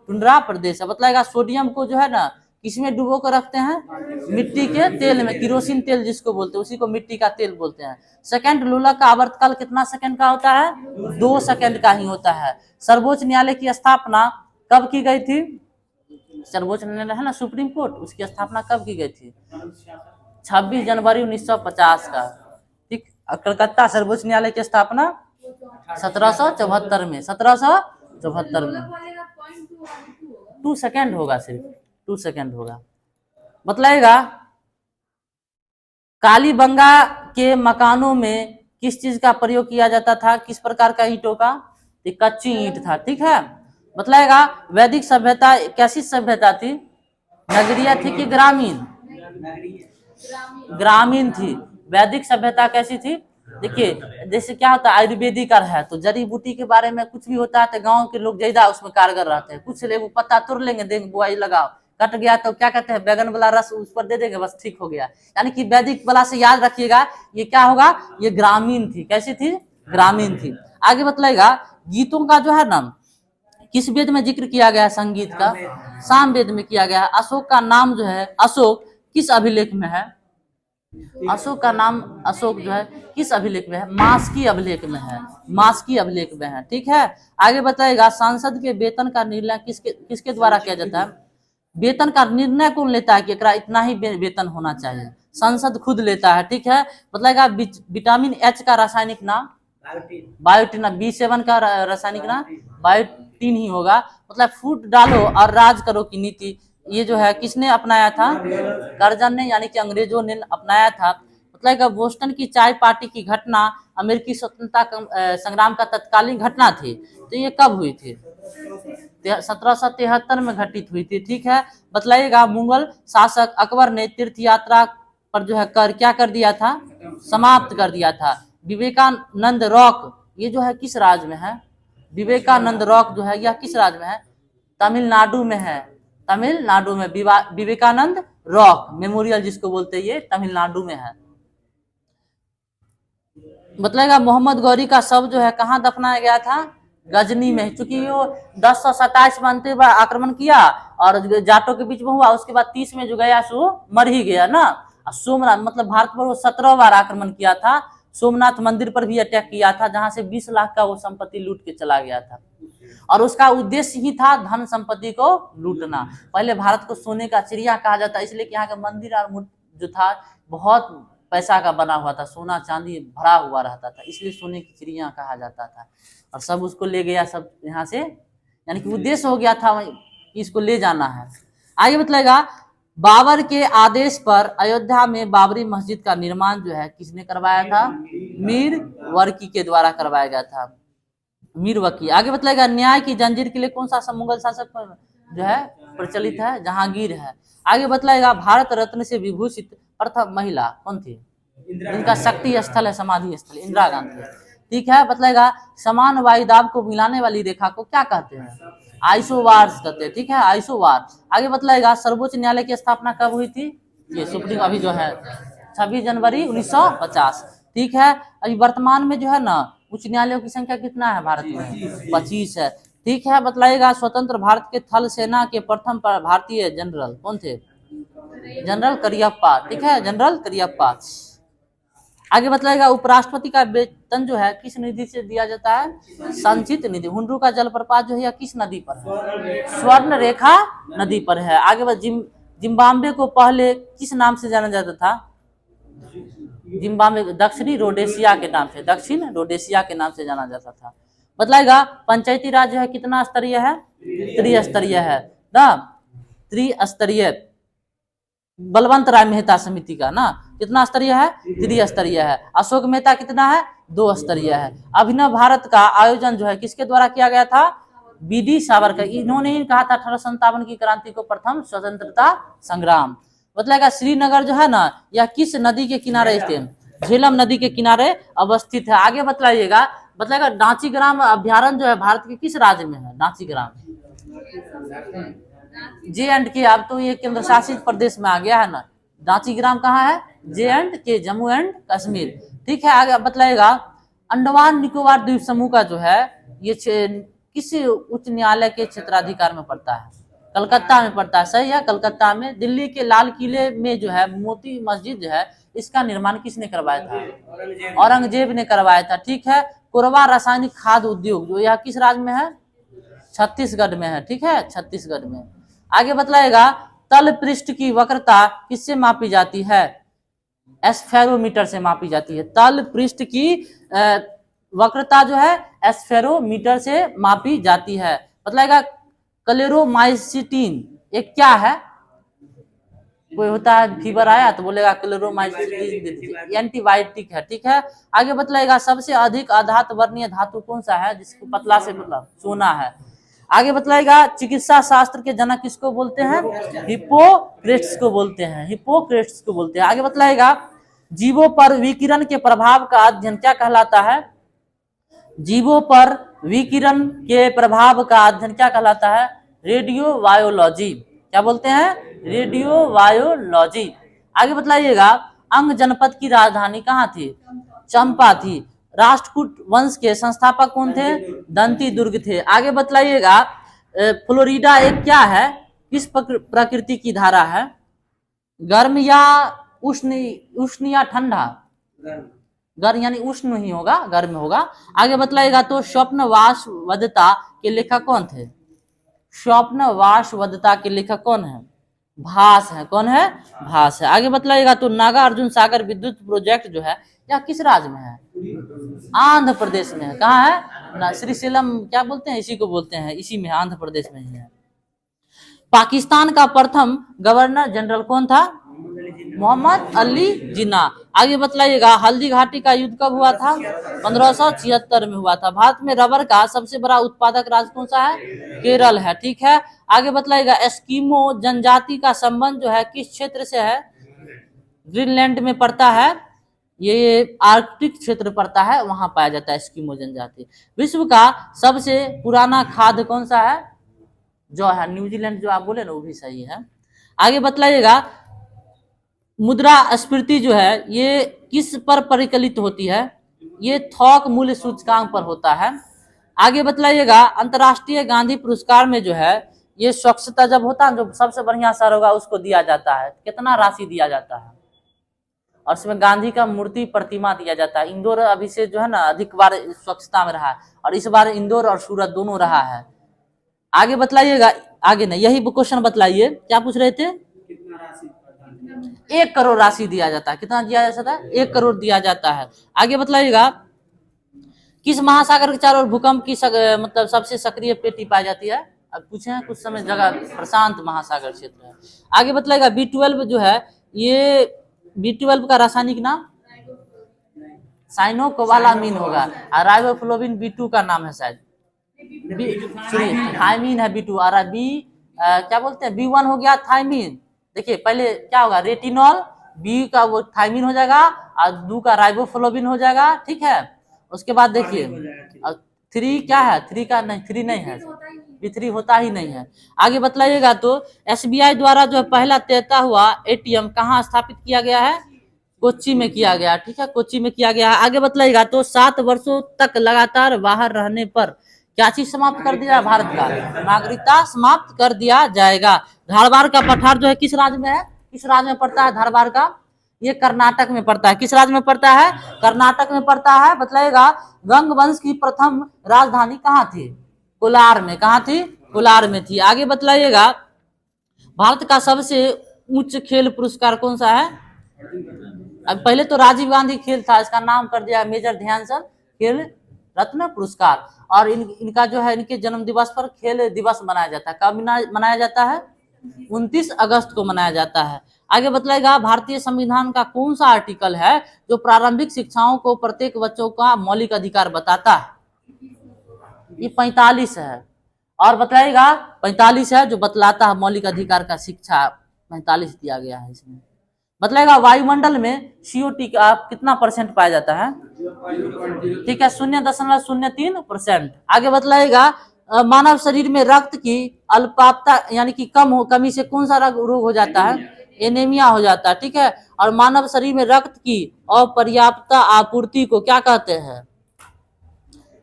टुंड्रा प्रदेश है। बतलाएगा सोडियम को जो है ना किसमें डुबो कर रखते हैं? मिट्टी के तेल में, किरोसिन तेल जिसको बोलते हैं उसी को मिट्टी का तेल बोलते हैं। सेकंड लोलक का आवर्तकाल कितना सेकंड का होता है? 2 सेकंड का ही होता है। सर्वोच्च न्यायालय की स्थापना कब की गई थी? सर्वोच्च न्यायालय है ना सुप्रीम कोर्ट, उसकी स्थापना कब की गई थी? 26 जनवरी 1950 का। ठीक, कलकत्ता सर्वोच्च न्यायालय की स्थापना 1774 में, 1774 में। 2 सेकंड होगा, सिर्फ 2 सेकंड होगा। बतलाएगा कालीबंगा के मकानों में किस चीज का प्रयोग किया जाता था? किस प्रकार का ईंटों का? तो कच्ची ईंट था। ठीक है, बतलाएगा वैदिक सभ्यता कैसी सभ्यता थी? नगरीय थी कि ग्रामीण? ग्रामीण थी। वैदिक सभ्यता कैसी थी? देखिए जैसे क्या होता है आयुर्वेदिक है तो जड़ी बूटी के बारे में कुछ भी होता है तो गांव के लोग ज्यादा उसमें कारगर रहते हैं। कुछ लोग पत्ता तोड़ लेंगे, देंगे बुआई लगाओ, कट गया तो क्या कहते हैं बैगन वाला रस उस पर दे देंगे, बस ठीक हो गया। यानी कि वैदिक वाला से याद रखिएगा ये क्या होगा? ये ग्रामीण थी। कैसी थी? ग्रामीण थी। आगे बतलाएगा गीतों का जो है ना किस वेद में जिक्र किया गया है? संगीत का साम वेद में किया गया है। अशोक का नाम जो है अशोक किस अभिलेख में है? अशोक का नाम अशोक जो है किस अभिलेख में है? मास्की अभिलेख में है, मास्की अभिलेख में है। ठीक है, आगे बताएगा सांसद के वेतन का निर्णय किसके द्वारा किया जाता है? वेतन का निर्णय कौन लेता है कि इतना ही वेतन होना चाहिए? संसद खुद लेता है। ठीक है, बताएगा विटामिन एच का रासायनिक नाम? बायोटिन। B7 का रासायनिक नाम बायोटिन ही होगा। मतलब फूट डालो और राज करो की नीति ये जो है किसने अपनाया था? कर्जन ने, यानी कि अंग्रेजों ने अपनाया था। मतलब बोस्टन की चाय पार्टी की घटना अमेरिकी स्वतंत्रता संग्राम का तत्कालीन घटना थी। तो ये कब हुई थी? 1773 में घटित हुई थी। ठीक है, बतलाइएगा मुगल शासक अकबर ने तीर्थ यात्रा पर जो है क्या कर दिया था? समाप्त कर दिया था। विवेकानंद रॉक ये जो है किस राज्य में है? विवेकानंद रॉक जो है यह किस राज्य में है? तमिलनाडु में है। तमिलनाडु में विवेकानंद रॉक मेमोरियल जिसको बोलते हैं ये तमिलनाडु में है। बतलाएगा मोहम्मद गौरी का शव जो है कहाँ दफनाया गया था? गजनी में। चूंकि वो 1027 बनते हुए आक्रमण किया और जाटों के बीच में हुआ, उसके बाद 30 में जो गया सो मर ही गया ना। सोमनाथ मतलब भारत पर वो 17 बार आक्रमण किया था। सोमनाथ मंदिर पर भी अटैक किया था जहां से 20 लाख का वो संपत्ति लूट के चला गया था और उसका उद्देश्य ही था धन संपत्ति को लूटना। पहले भारत को सोने का चिड़िया कहा जाता है इसलिए कि यहाँ का मंदिर और जो था बहुत पैसा का बना हुआ था, सोना चांदी भरा हुआ रहता था, इसलिए सोने की चिड़िया कहा जाता था। और सब उसको ले गया सब यहाँ से, यानी कि उद्देश्य हो गया था कि इसको ले जाना है। आगे बतलाएगा बाबर के आदेश पर अयोध्या में बाबरी मस्जिद का निर्माण जो है किसने करवाया था? मीर वर्की के द्वारा करवाया गया था, मीर वकी। आगे बतलाएगा न्याय की जंजीर के लिए कौन सा मुगल शासक जो है प्रचलित है? जहांगीर है। आगे बतलाएगा भारत रत्न से विभूषित प्रथम महिला कौन थी? इनका शक्ति स्थल है, समाधि स्थल, इंदिरा गांधी। ठीक है, बतलाएगा समान वायुदाब को मिलाने वाली रेखा को क्या कहते हैं? आइसोवार्स कहते हैं। ठीक है, आइसोवार। आगे बतलाएगा सर्वोच्च न्यायालय की स्थापना कब हुई थी? ये सुप्रीम अभी जो है 26 जनवरी 1950। ठीक है, अभी वर्तमान में जो है ना उच्च न्यायालयों की संख्या कितना है भारत में? 25 है। ठीक है, बतलाइएगा स्वतंत्र भारत के थल सेना के प्रथम भारतीय जनरल कौन थे? जनरल करियप्पा। ठीक है, जनरल करियप्पा। आगे बतलाइएगा उपराष्ट्रपति का वेतन जो है किस निधि से दिया जाता है? संचित निधि। हुंड्रू का जलप्रपात जो है किस नदी पर है? स्वर्ण रेखा नदी पर है। आगे जिम्बाब्वे को पहले किस नाम से जाना जाता था? जिम्बाब्वे दक्षिणी रोडेशिया के नाम से, दक्षिण रोडेशिया के नाम से जाना जाता था। बतलाएगा पंचायती राज जो है कितना स्तरीय है? त्रिस्तरीय है ना, त्रिस्तरीय। बलवंत राय मेहता समिति का ना कितना स्तरीय है? त्रिस्तरीय है। अशोक मेहता कितना है? 2 स्तरीय है। अभिनव भारत का आयोजन जो है किसके द्वारा किया गया था? BD सावरकर। इन्होंने ही कहा था 1857 की क्रांति को प्रथम स्वतंत्रता संग्राम। बतलाएगा श्रीनगर जो है ना यह किस नदी के किनारे स्थित? झेलम नदी के किनारे अवस्थित है। आगे बतलाइएगा डांची ग्राम अभ्यारण्य जो है भारत के किस राज्य में है? डांची ग्राम J&K, अब तो ये केंद्र शासित प्रदेश में आ गया है ना। रांची ग्राम कहाँ है? J&K, Jammu and Kashmir. ठीक है, आगे बतलाएगा अंडमान निकोबार द्वीप समूह का जो है ये किस उच्च न्यायालय के क्षेत्राधिकार में पड़ता है? कलकत्ता में पड़ता है। सही है, कलकत्ता में। दिल्ली के लाल किले में जो है मोती मस्जिद जो है इसका निर्माण किसने करवाया था? औरंगजेब ने करवाया था। ठीक है, कोरबा रासायनिक खाद उद्योग जो यह किस राज्य में है? छत्तीसगढ़ में है। ठीक है, छत्तीसगढ़ में। आगे बतलाएगा तल पृष्ठ की वक्रता किससे मापी जाती है? एस्फेरोमीटर से मापी जाती है। तल पृष्ठ की वक्रता जो है एस्फेरोमीटर से मापी जाती है। बतलाएगा क्लेरोमाइसिटिन एक क्या है? कोई होता है फीवर आया तो बोलेगा क्लेरोमाइसिटिन, एंटीबायोटिक है। ठीक है, आगे बतलाएगा सबसे अधिक आधात वर्णीय धातु कौन सा है जिसको पतला से मतलब सोना है? आगे बतलाएगा चिकित्सा शास्त्र के जनक किसको बोलते हैं? हिप्पोक्रेट्स को बोलते हैं। हिप्पोक्रेट्स को बोलते हैं। आगे बतलाएगा जीवों पर विकिरण के प्रभाव का अध्ययन क्या कहलाता है? जीवों पर विकिरण के प्रभाव का अध्ययन क्या कहलाता है? Radio biology. क्या बोलते हैं? Radio biology. आगे बतलाइएगा अंग जनपद की राजधानी कहाँ थी? चंपा थी। राष्ट्रकूट वंश के संस्थापक कौन थे? दंती दुर्ग थे। आगे बतलाइएगा फ्लोरिडा एक क्या है? किस प्रकृति की धारा है? गर्म या उष्ण या ठंडा? गर्म यानी उष्ण ही होगा, गर्म होगा। आगे बतलाइएगा तो स्वप्नवासवदता के लेखक कौन थे? स्वप्नवासवदता के लेखक कौन है? भास है। कौन है? भास है। आगे बतलाइएगा तो नागा अर्जुन सागर विद्युत प्रोजेक्ट जो है यह किस राज्य में है? आंध्र प्रदेश में है। कहाँ है ना? श्रीशैलम क्या बोलते हैं? इसी को बोलते हैं, इसी में आंध्र प्रदेश में ही है। पाकिस्तान का प्रथम गवर्नर जनरल कौन था? मोहम्मद अली जिन्ना। आगे बतलाइएगा हल्दी घाटी का युद्ध कब हुआ था? 1576 में हुआ था। भारत में रबर का सबसे बड़ा उत्पादक राज्य कौन सा है? केरल है। ठीक है, आगे बतलाइएगा एस्किमो जनजाति का संबंध जो है किस क्षेत्र से है? ग्रीनलैंड में पड़ता है। ये आर्कटिक क्षेत्र पड़ता है, वहां पाया जाता है एस्किमो जनजाति। विश्व का सबसे पुराना खाद्य कौन सा है? जो है न्यूजीलैंड, जो आप बोले ना वो भी सही है। आगे बतलाइएगा मुद्रास्फीति जो है ये किस पर परिकलित होती है? ये थोक मूल्य सूचकांक पर होता है। आगे बतलाइएगा अंतर्राष्ट्रीय गांधी पुरस्कार में जो है ये स्वच्छता जब होता है जो सबसे बढ़िया शहर होगा उसको दिया जाता है। कितना राशि दिया जाता है? और उसमें गांधी का मूर्ति प्रतिमा दिया जाता है। इंदौर अभी से जो है ना अधिक बार स्वच्छता में रहा है और इस बार इंदौर और सूरत दोनों रहा है। आगे बतलाइएगा, आगे नहीं यही क्वेश्चन बतलाइए, क्या पूछ रहे थे? 1 करोड़ राशि दिया जाता है। कितना दिया जाता है? 1 करोड़ दिया जाता है। आगे बतलाइएगा किस महासागर के चारों ओर भूकंप की मतलब सबसे सक्रिय पेटी पाई जाती है? अब पूछे कुछ समय जगह प्रशांत महासागर क्षेत्र है। आगे बतलाइएगा B12 जो है ये B12 का रासायनिक नाम साइनोकोबालामीन होगा और राइबोफ्लोविन B2 का नाम है शायद थायमीन है B2 और क्या बोलते हैं B1 हो गया थायमीन। देखिए पहले क्या होगा रेटिनॉल, B का वो थायमीन हो जाएगा और 2 का राइबोफ्लोविन हो जाएगा। ठीक है, उसके बाद देखिए 3 क्या है? 3 का नहीं, 3 नहीं है, B3 होता ही नहीं है। आगे बतलाइएगा तो SBI द्वारा जो पहला तैरता हुआ ATM कहाँ स्थापित किया गया है? कोच्चि में किया गया। ठीक है, कोच्चि में किया गया। आगे बतलाइएगा तो 7 वर्षों तक लगातार बाहर रहने पर क्या चीज समाप्त कर दिया? भारत का नागरिकता समाप्त कर दिया जाएगा। धारवाड़ का पठार जो है किस राज्य में है? किस राज्य में पड़ता है धारवाड़ का? ये कर्नाटक में पड़ता है। किस राज्य में पड़ता है? कर्नाटक में पड़ता है। बतलाइएगा गंग वंश की प्रथम राजधानी कहाँ थी? कोलार में। कहाँ थी? कोलार में थी। आगे बतलाइएगा भारत का सबसे उच्च खेल पुरस्कार कौन सा है? अब पहले तो राजीव गांधी खेल था, इसका नाम कर दिया मेजर ध्यानचंद खेल रत्न पुरस्कार। और इनका जो है इनके जन्म दिवस पर खेल दिवस मनाया जाता है। कब मनाया जाता है? 29 अगस्त को मनाया जाता है। आगे बतलाएगा भारतीय संविधान का कौन सा आर्टिकल है जो प्रारंभिक शिक्षाओं को प्रत्येक बच्चों का मौलिक अधिकार बताता है? ये 45 है। और बतलाइएगा 45 है जो बतलाता है मौलिक अधिकार का शिक्षा, 45 दिया गया है इसमें। बतलाइएगा वायुमंडल में CO2 का कितना % पाया जाता है? ठीक है, 0.03%। आगे बतलाइएगा मानव शरीर में रक्त की अल्पापता यानी कि कमी से कौन सा रोग हो जाता है? एनीमिया हो जाता है, ठीक है। और मानव शरीर में रक्त की अपर्याप्त आपूर्ति को क्या कहते हैं?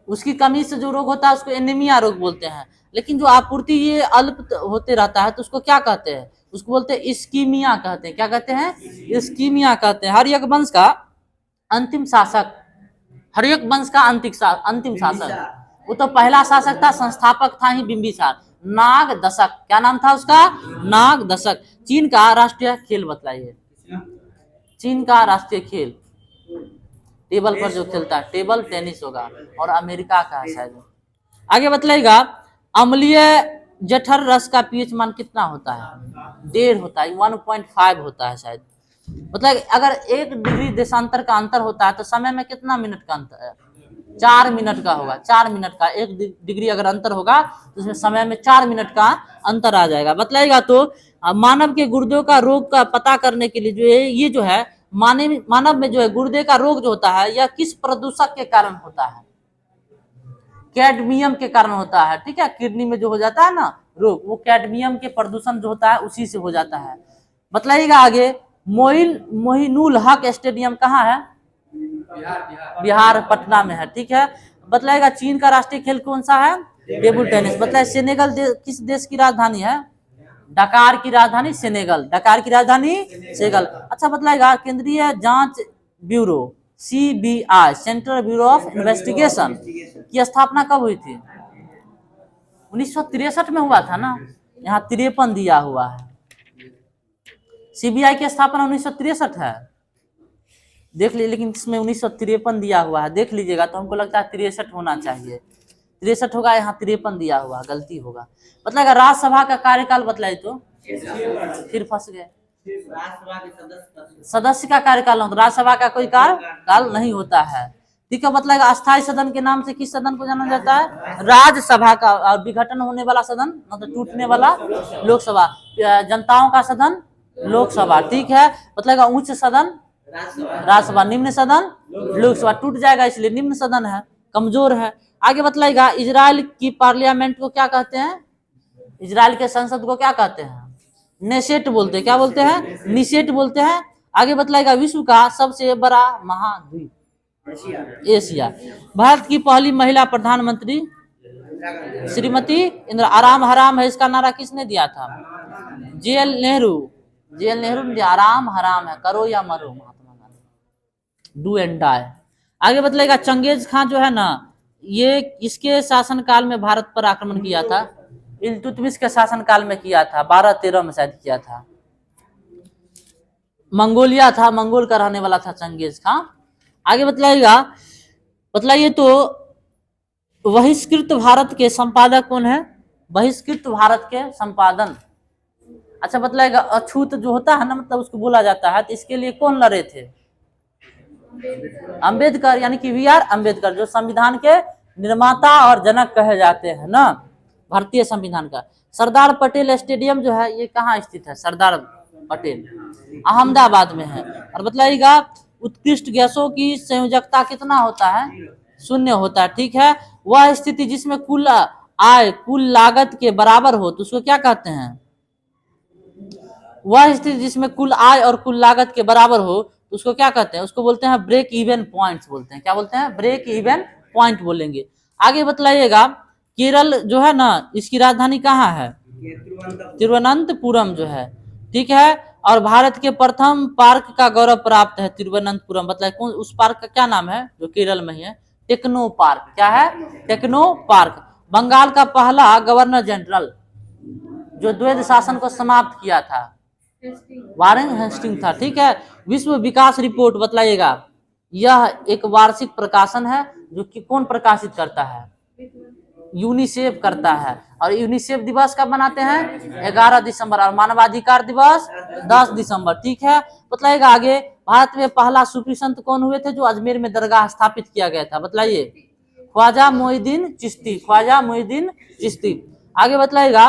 उसकी कमी से जो रोग होता है उसको एनीमिया रोग बोलते हैं। लेकिन जो आपूर्ति ये अल्प होते रहता है तो उसको क्या कहते हैं? उसको बोलते हैं इस्कीमिया कहते हैं। क्या कहते हैं? इस्कीमिया कहते हैं। हर्यक वंश का अंतिम शासक, हर्यक वंश का अंतिम शासक, वो तो पहला शासक था, संस्थापक था ही बिंबिसार। नाग दशक, क्या नाम था उसका? नाग दशक। चीन का राष्ट्रीय खेल बतलाइए। चीन का राष्ट्रीय खेल टेबल पर जो खेलता है, टेबल टेनिस होगा। और अमेरिका का है शायद। आगे बतलाइएगा, अम्लीय जठर रस का पीएच मान कितना होता है? 1.5 होता है, 1.5 होता है शायद। मतलब अगर 1 डिग्री देशांतर का अंतर होता है तो समय में कितना मिनट का अंतर है? 4 मिनट का होगा। 4 मिनट का 1 डिग्री अगर अंतर होगा तो उसमें समय में 4 मिनट का अंतर आ जाएगा। बतलाइएगा तो मानव के गुर्दों का रोग का पता करने के लिए जो है ये जो है मानव में जो है गुर्दे का रोग जो होता है यह किस प्रदूषक के कारण होता है? कैडमियम के कारण होता है, ठीक है। किडनी में जो हो जाता है ना रोग, वो कैडमियम के प्रदूषण जो होता है उसी से हो जाता है। बतलाइएगा आगे, मोइनुल हक स्टेडियम कहाँ है? बिहार पटना में है, ठीक है। बतलाइएगा चीन का राष्ट्रीय खेल कौन सा है? Table tennis. बताइए सेनेगल किस देश की राजधानी है? डकार की राजधानी सेनेगल। डकार की राजधानी सेनेगल। अच्छा बतलाइएगा केंद्रीय जांच bureau CBI, central bureau of investigation की स्थापना कब हुई थी? 1963 में हुआ था ना, यहाँ 53 दिया हुआ है। CBI की स्थापना 1963 है, देख लीजिए, लेकिन इसमें 1953 दिया हुआ है, देख लीजिएगा। तो हमको लगता है 63 होना चाहिए, 63 होगा, यहाँ 53 दिया हुआ, गलती होगा। मतलब राज्यसभा का कार्यकाल बतलाइए तो फिर फंस गए। सदस्य का कार्यकाल होता, राज्यसभा का कोई कार्यकाल नहीं होता है, ठीक है। मतलब अस्थायी सदन के नाम से किस सदन को जाना जाता है? राज्यसभा का। और विघटन होने वाला सदन मतलब टूटने वाला लोकसभा। जनताओं का सदन लोकसभा, ठीक है। मतलब उच्च सदन राज्यसभा, निम्न सदन लोकसभा। टूट जाएगा इसलिए निम्न सदन है, कमजोर है। आगे बतलाइएगा इजराइल की पार्लियामेंट को क्या कहते हैं? इजराइल के संसद को क्या कहते हैं? नेसेट बोलते हैं। क्या बोलते हैं? निसेट बोलते हैं। आगे बतलाइएगा विश्व का सबसे बड़ा महाद्वीप एशिया। भारत की पहली महिला प्रधानमंत्री श्रीमती इंदिरा। आराम हराम है इसका नारा किसने दिया था? JL नेहरू। JL नेहरू ने दिया। आराम हराम है, करो या मरो, Mahatma Gandhi, do and die. आगे बतलाइएगा चंगेज खान जो है ना, ये किसके शासनकाल में भारत पर आक्रमण किया था? इल्तुतमिश के शासनकाल में किया था, 1213 में शायद किया था। मंगोलिया था, मंगोल का रहने वाला था चंगेज खान। आगे बतलाइएगा, बतलाइए तो बहिष्कृत भारत के संपादक कौन है? बहिष्कृत भारत के संपादन। अच्छा बतलाइएगा अछूत जो होता है ना, मतलब उसको बोला जाता है, तो इसके लिए कौन लड़े थे? अंबेडकर, यानी कि BR अम्बेडकर, जो संविधान के निर्माता और जनक कहे जाते हैं ना भारतीय संविधान का। सरदार पटेल स्टेडियम जो है ये कहाँ स्थित है? सरदार पटेल अहमदाबाद में है। और बतलाइएगा उत्कृष्ट गैसों की संयोजकता कितना होता है? 0 होता है, ठीक है। वह स्थिति जिसमें कुल आय कुल लागत के बराबर हो तो उसको क्या कहते हैं? वह स्थिति जिसमें कुल आय और कुल लागत के बराबर हो तो उसको क्या कहते हैं? उसको बोलते हैं ब्रेक इवन पॉइंट्स बोलते हैं। क्या बोलते हैं? ब्रेक इवन पॉइंट बोलेंगे। आगे बतलाइएगा केरल जो है ना, इसकी राजधानी कहाँ है? तिरुवनंतपुरम जो है, ठीक है। और भारत के प्रथम पार्क का गौरव प्राप्त है तिरुवनंतपुरम। मतलब कौन, उस पार्क का क्या नाम है जो केरल में ही है? Techno park. क्या है? Techno park. बंगाल का पहला गवर्नर जनरल जो द्वैध शासन को समाप्त किया था वारेन हेस्टिंग था, ठीक है। विश्व विकास रिपोर्ट बतलाइएगा, यह एक वार्षिक प्रकाशन है जो कि कौन प्रकाशित करता है? यूनिसेफ करता है। और यूनिसेफ दिवस कब मनाते हैं? 11 दिसंबर। और मानवाधिकार दिवस 10 दिसंबर, ठीक है। बतलाइएगा आगे भारत में पहला सूफी संत कौन हुए थे जो अजमेर में दरगाह स्थापित किया गया था? बतलाइए। ख्वाजा मोइनुद्दीन चिश्ती। ख्वाजा मोइनुद्दीन चिश्ती। आगे बतलाइएगा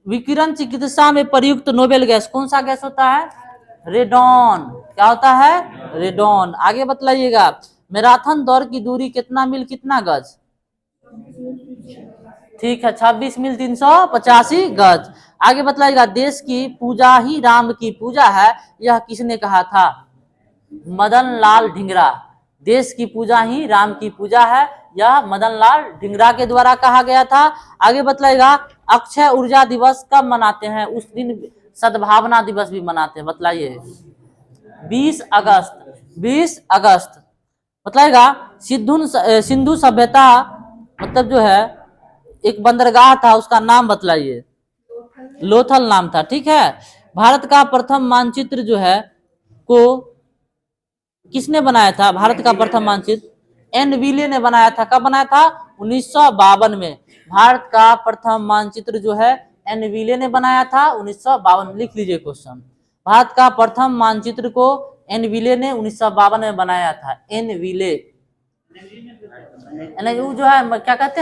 विकिरण चिकित्सा में प्रयुक्त नोबेल गैस कौन सा गैस होता है? रेडॉन। क्या होता है? रेडॉन। आगे बतलाइएगा मैराथन दौड़ की दूरी कितना मील कितना गज? ठीक है, 26 मील 385 गज। आगे बतलाइएगा, देश की पूजा ही राम की पूजा है, यह किसने कहा था? मदन लाल ढींगरा। देश की पूजा ही राम की पूजा है, यह मदन लाल ढींगरा के द्वारा कहा गया था। आगे बतलाइएगा, अक्षय ऊर्जा दिवस कब मनाते हैं? उस दिन सद्भावना दिवस भी मनाते हैं, बतलाइए। 20 अगस्त। 20 अगस्त। बतलाइएगा, सिंधु सभ्यता मतलब जो है एक बंदरगाह था, उसका नाम बतलाइए। लोथल नाम था, ठीक है। भारत का प्रथम मानचित्र जो है को किसने बनाया था? भारत का प्रथम मानचित्र एन विले ने बनाया था। कब बनाया था? 1952 में। भारत का प्रथम मानचित्र जो है एन विले ने बनाया था 1952। लिख लीजिए क्वेश्चन। भारत का प्रथम मानचित्र को एन विले ने 1952 में बनाया था। एन विले वो जो है क्या कहते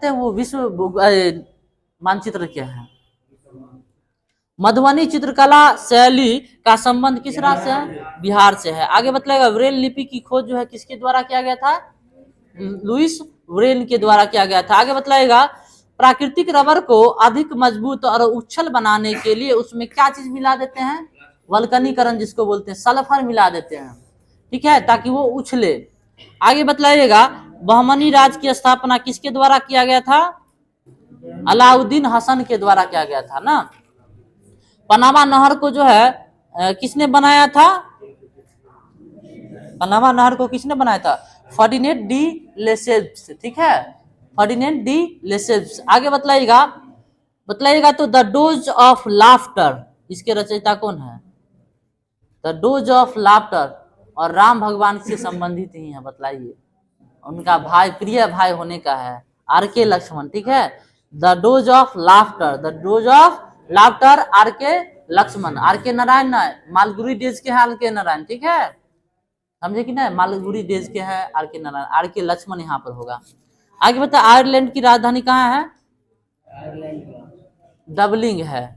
हैं वो विश्व मानचित्र क्या है? मधुबनी चित्रकला शैली का संबंध किस राज्य से है? बिहार से है। आगे बतलाएगा, ब्रेल लिपि की खोज जो है किसके द्वारा किया गया था? लुइस ब्रेल के द्वारा किया गया था। आगे बतलाएगा, प्राकृतिक रबर को अधिक मजबूत और उछल बनाने के लिए उसमें क्या चीज मिला देते हैं? वल्कनीकरण जिसको बोलते हैं, सल्फर मिला देते हैं, ठीक है, ताकि वो उछले। आगे बतलाइएगा, बहमनी राज की स्थापना किसके द्वारा किया गया था? अलाउद्दीन हसन के द्वारा किया गया था ना। पनामा नहर को जो है किसने बनाया था? पनामा नहर को किसने बनाया था? फर्डिनेंड डी लेसेब्स, ठीक है, फर्डिनेंड डी लेसेब्स। आगे बतलाइएगा तो द डोज ऑफ लाफ्टर, इसके रचयिता कौन है? द डोज ऑफ लाफ्टर और राम भगवान से संबंधित ही है, बतलाइए। उनका भाई, प्रिय भाई होने का है, आर के लक्ष्मण, ठीक है। The dose of laughter, the dose of laughter, R K Laxman. Are के नारायण ना, मालगुडी डेज के हैं आर के नारायण, ठीक है, समझे कि नहीं? मालगुडी डेज के हैं आर के नारायण, आर के लक्ष्मण यहाँ पर होगा। आगे बता, आयरलैंड की राजधानी कहाँ है? डबलिंग है,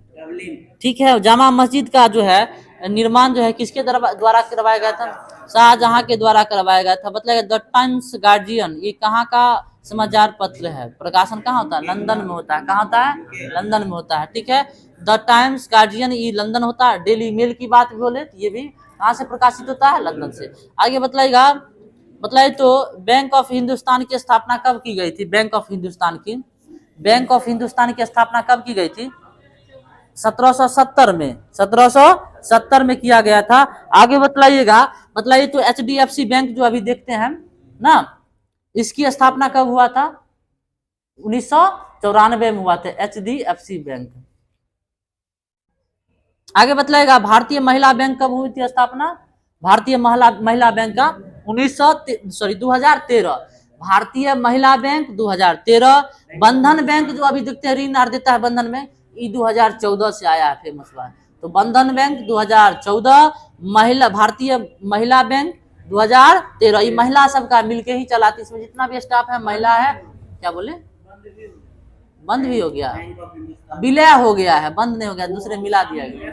ठीक है। जामा मस्जिद का जो है निर्माण जो है किसके द्वारा करवाया गया था? शाहजहां के द्वारा करवाया गया था। बतलाइएगा, द टाइम्स गार्जियन ये कहाँ का समाचार पत्र है? प्रकाशन कहाँ होता है? लंदन में होता है। कहाँ होता है? लंदन में होता है, ठीक है। द टाइम्स गार्जियन ये लंदन होता है। डेली मेल की बात बोले तो ये भी कहाँ से प्रकाशित होता है? लंदन से। आगे बतलाइए तो बैंक ऑफ हिंदुस्तान की स्थापना कब की गई थी? बैंक ऑफ हिंदुस्तान की स्थापना कब की गई थी? 1770 में। 1770 में किया गया था। आगे बतलाइए तो HDFC बैंक जो अभी देखते हैं ना, इसकी स्थापना कब हुआ था? 1994 में हुआ था, HDFC बैंक। आगे बतलाइएगा, भारतीय महिला बैंक कब हुई थी स्थापना? भारतीय महिला बैंक का 2013। भारतीय महिला बैंक 2013। बंधन बैंक जो अभी देखते हैं ऋण देता है बंधन में, ये 2014 से आया है, फेमस हुआ है। तो बंधन बैंक 2014, भारतीय महिला बैंक 2013। ये महिला सबका मिलके ही चलाती, इसमें जितना भी स्टाफ है महिला है। क्या बोले? बंद भी हो गया, विलय हो गया है, बंद नहीं हो गया, दूसरे मिला दिया गया।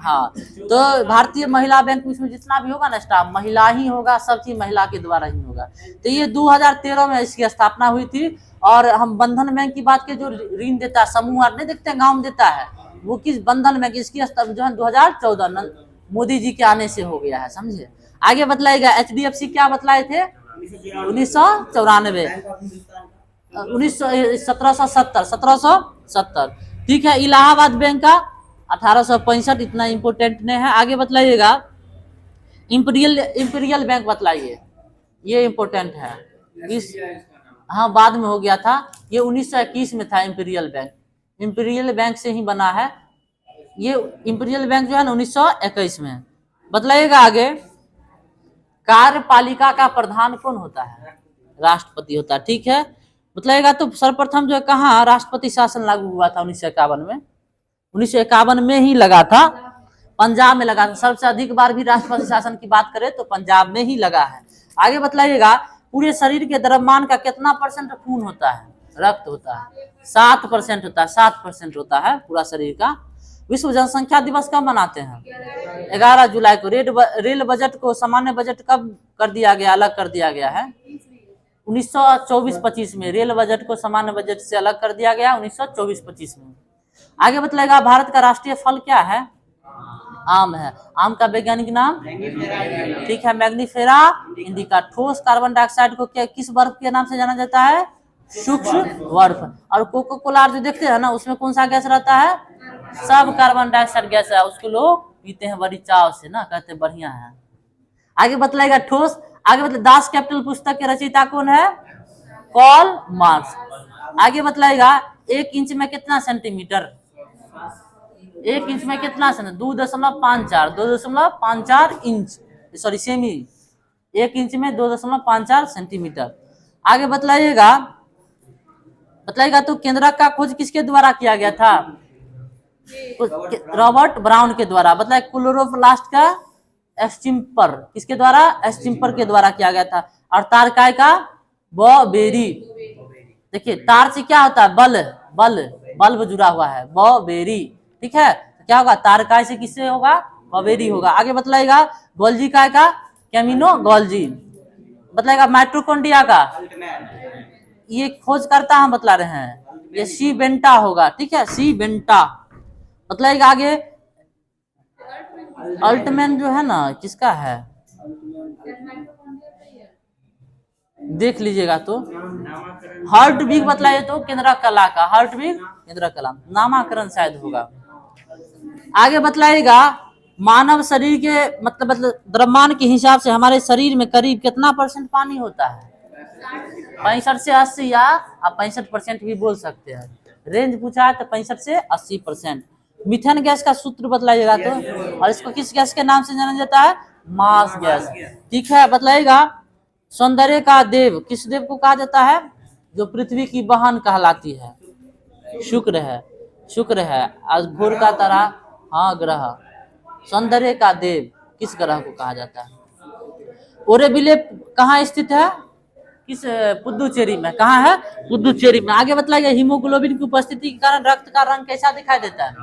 हाँ, तो भारतीय महिला बैंक में जितना भी होगा ना स्टाफ, महिला ही होगा, सब चीज महिला के द्वारा ही होगा। तो ये 2013 में इसकी स्थापना हुई थी। और हम बंधन बैंक की बात के, जो ऋण देता है समूह नहीं देखते हैं गाँव में देता है, वो किस बंधन बैंक, इसकी जो है 2014 मोदी जी के आने से हो गया है, समझे। आगे बतलाइएगा, HDFC क्या बतलाए थे? 1994, 1770, ठीक है। इलाहाबाद बैंक का 1865, इतना इंपोर्टेंट नहीं है। आगे बतलाइएगा, इंपीरियल बैंक बतलाइए, ये इंपोर्टेंट है। इस हाँ बाद में हो गया था, ये 1921 में था इंपीरियल बैंक। इंपीरियल बैंक से ही बना है ये इंपीरियल बैंक जो है ना 1921 में। बतलाइएगा आगे, कार्यपालिका का प्रधान कौन होता है? राष्ट्रपति होता है, ठीक है। बतलाइएगा तो सर्वप्रथम जो है कहाँ राष्ट्रपति शासन लागू हुआ था? 1951 में। 1951 में ही लगा था, पंजाब में लगा था। सबसे अधिक बार भी राष्ट्रपति शासन की बात करें तो पंजाब में ही लगा है। आगे बतलाइएगा, पूरे शरीर के द्रव्यमान का कितना % खून होता है? रक्त होता है, 7% होता है, 7% होता है पूरा शरीर का। विश्व जनसंख्या दिवस कब मनाते हैं? 11 जुलाई को। रेल बजट को सामान्य बजट कब कर दिया गया, अलग कर दिया गया है? 1924-25 में रेल बजट को सामान्य बजट से अलग कर दिया गया 1924-25 में। आगे बतलाएगा भारत का राष्ट्रीय फल क्या है? आम है। आम का वैज्ञानिक नाम? ठीक है, मैग्नीफेरा इंडिका। ठोस कार्बन डाइऑक्साइड को क्या किस बर्फ के नाम से जाना जाता है? सूक्ष्म बर्फ। और कोको कोला जो देखते हैं ना, उसमें कौन सा गैस रहता है? सब कार्बन डाइऑक्साइड गैस है, उसको लोग पीते हैं बड़ी चाव से ना, कहते हैं बढ़िया है। आगे बतलाएगा ठोस, आगे बतला दास कैपिटल पुस्तक के रचयिता कौन है? Karl Marx. आगे बतलाएगा 1 इंच में कितना सेंटीमीटर? 1 इंच में कितना centimetre? 2.54 inch, sorry semi. 1 inch में 2.54 सेंटीमीटर। आगे बतलाइएगा तो केंद्रक का खोज किसके द्वारा किया गया था? रॉबर्ट ब्राउन के द्वारा। बताइए क्लोरोप्लास्ट का एस्टिम्पर किसके द्वारा? एस्टिम्पर के द्वारा किया गया था। और तारकाय का बॉबेरी। देखिए तार से क्या होता है? बल्ब जुड़ा हुआ है, बॉबेरी। ठीक है, तो क्या होगा? तारकाय से किससे होगा? बॉबेरी होगा। आगे बतलाएगा गोल्जी काय का? Camino Golgi. बतलाएगा माइटोकॉन्ड्रिया का? ये खोजकर्ता हम बतला रहे हैं, ये सी बेंटा होगा। ठीक है, सी बेंटा। बतलाएगा आगे अल्टमैन जो है ना, किसका है? देख लीजिएगा तो हार्टविग बतलाइए तो केंद्र कला का। हार्टविग केंद्र कला, नामाकरण शायद होगा। आगे बतलाइएगा मानव शरीर के मतलब द्रव्यमान के हिसाब से हमारे शरीर में करीब कितना % पानी होता है? 65 से 80 या आप 65% भी बोल सकते हैं। रेंज पूछा है तो 65 से 80%। मीथेन गैस का सूत्र बतलाइएगा तो, और इसको किस गैस के नाम से जाना जाता है? Marsh gas. ठीक है, बतलाइएगा सौंदर्य का देव किस देव को कहा जाता है? जो पृथ्वी की बहन कहलाती है, शुक्र है। आज भोर का तारा, हाँ ग्रह। सौंदर्य का देव किस ग्रह को कहा जाता है? ओरेबिले कहाँ स्थित है? किस? पुदुचेरी में। कहाँ है? पुदुचेरी में। आगे बतलाएगा हीमोग्लोबिन की उपस्थिति के कारण रक्त का रंग कैसा दिखाई देता है?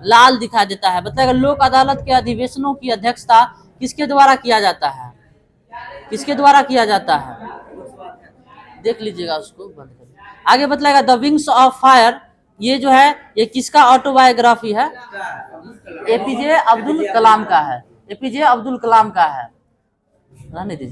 लाल दिखाई देता है। बतलाएगा लोक अदालत के अधिवेशनों की अध्यक्षता किसके द्वारा किया जाता है? किसके द्वारा किया जाता है? देख लीजिएगा उसको बंद कर। आगे बतलाएगा द विंग्स ऑफ फायर, ये जो है ये किसका ऑटोबायोग्राफी है? एपीजे अब्दुल कलाम का है। एपीजे अब्दुल कलाम का है। रहने दीजिए।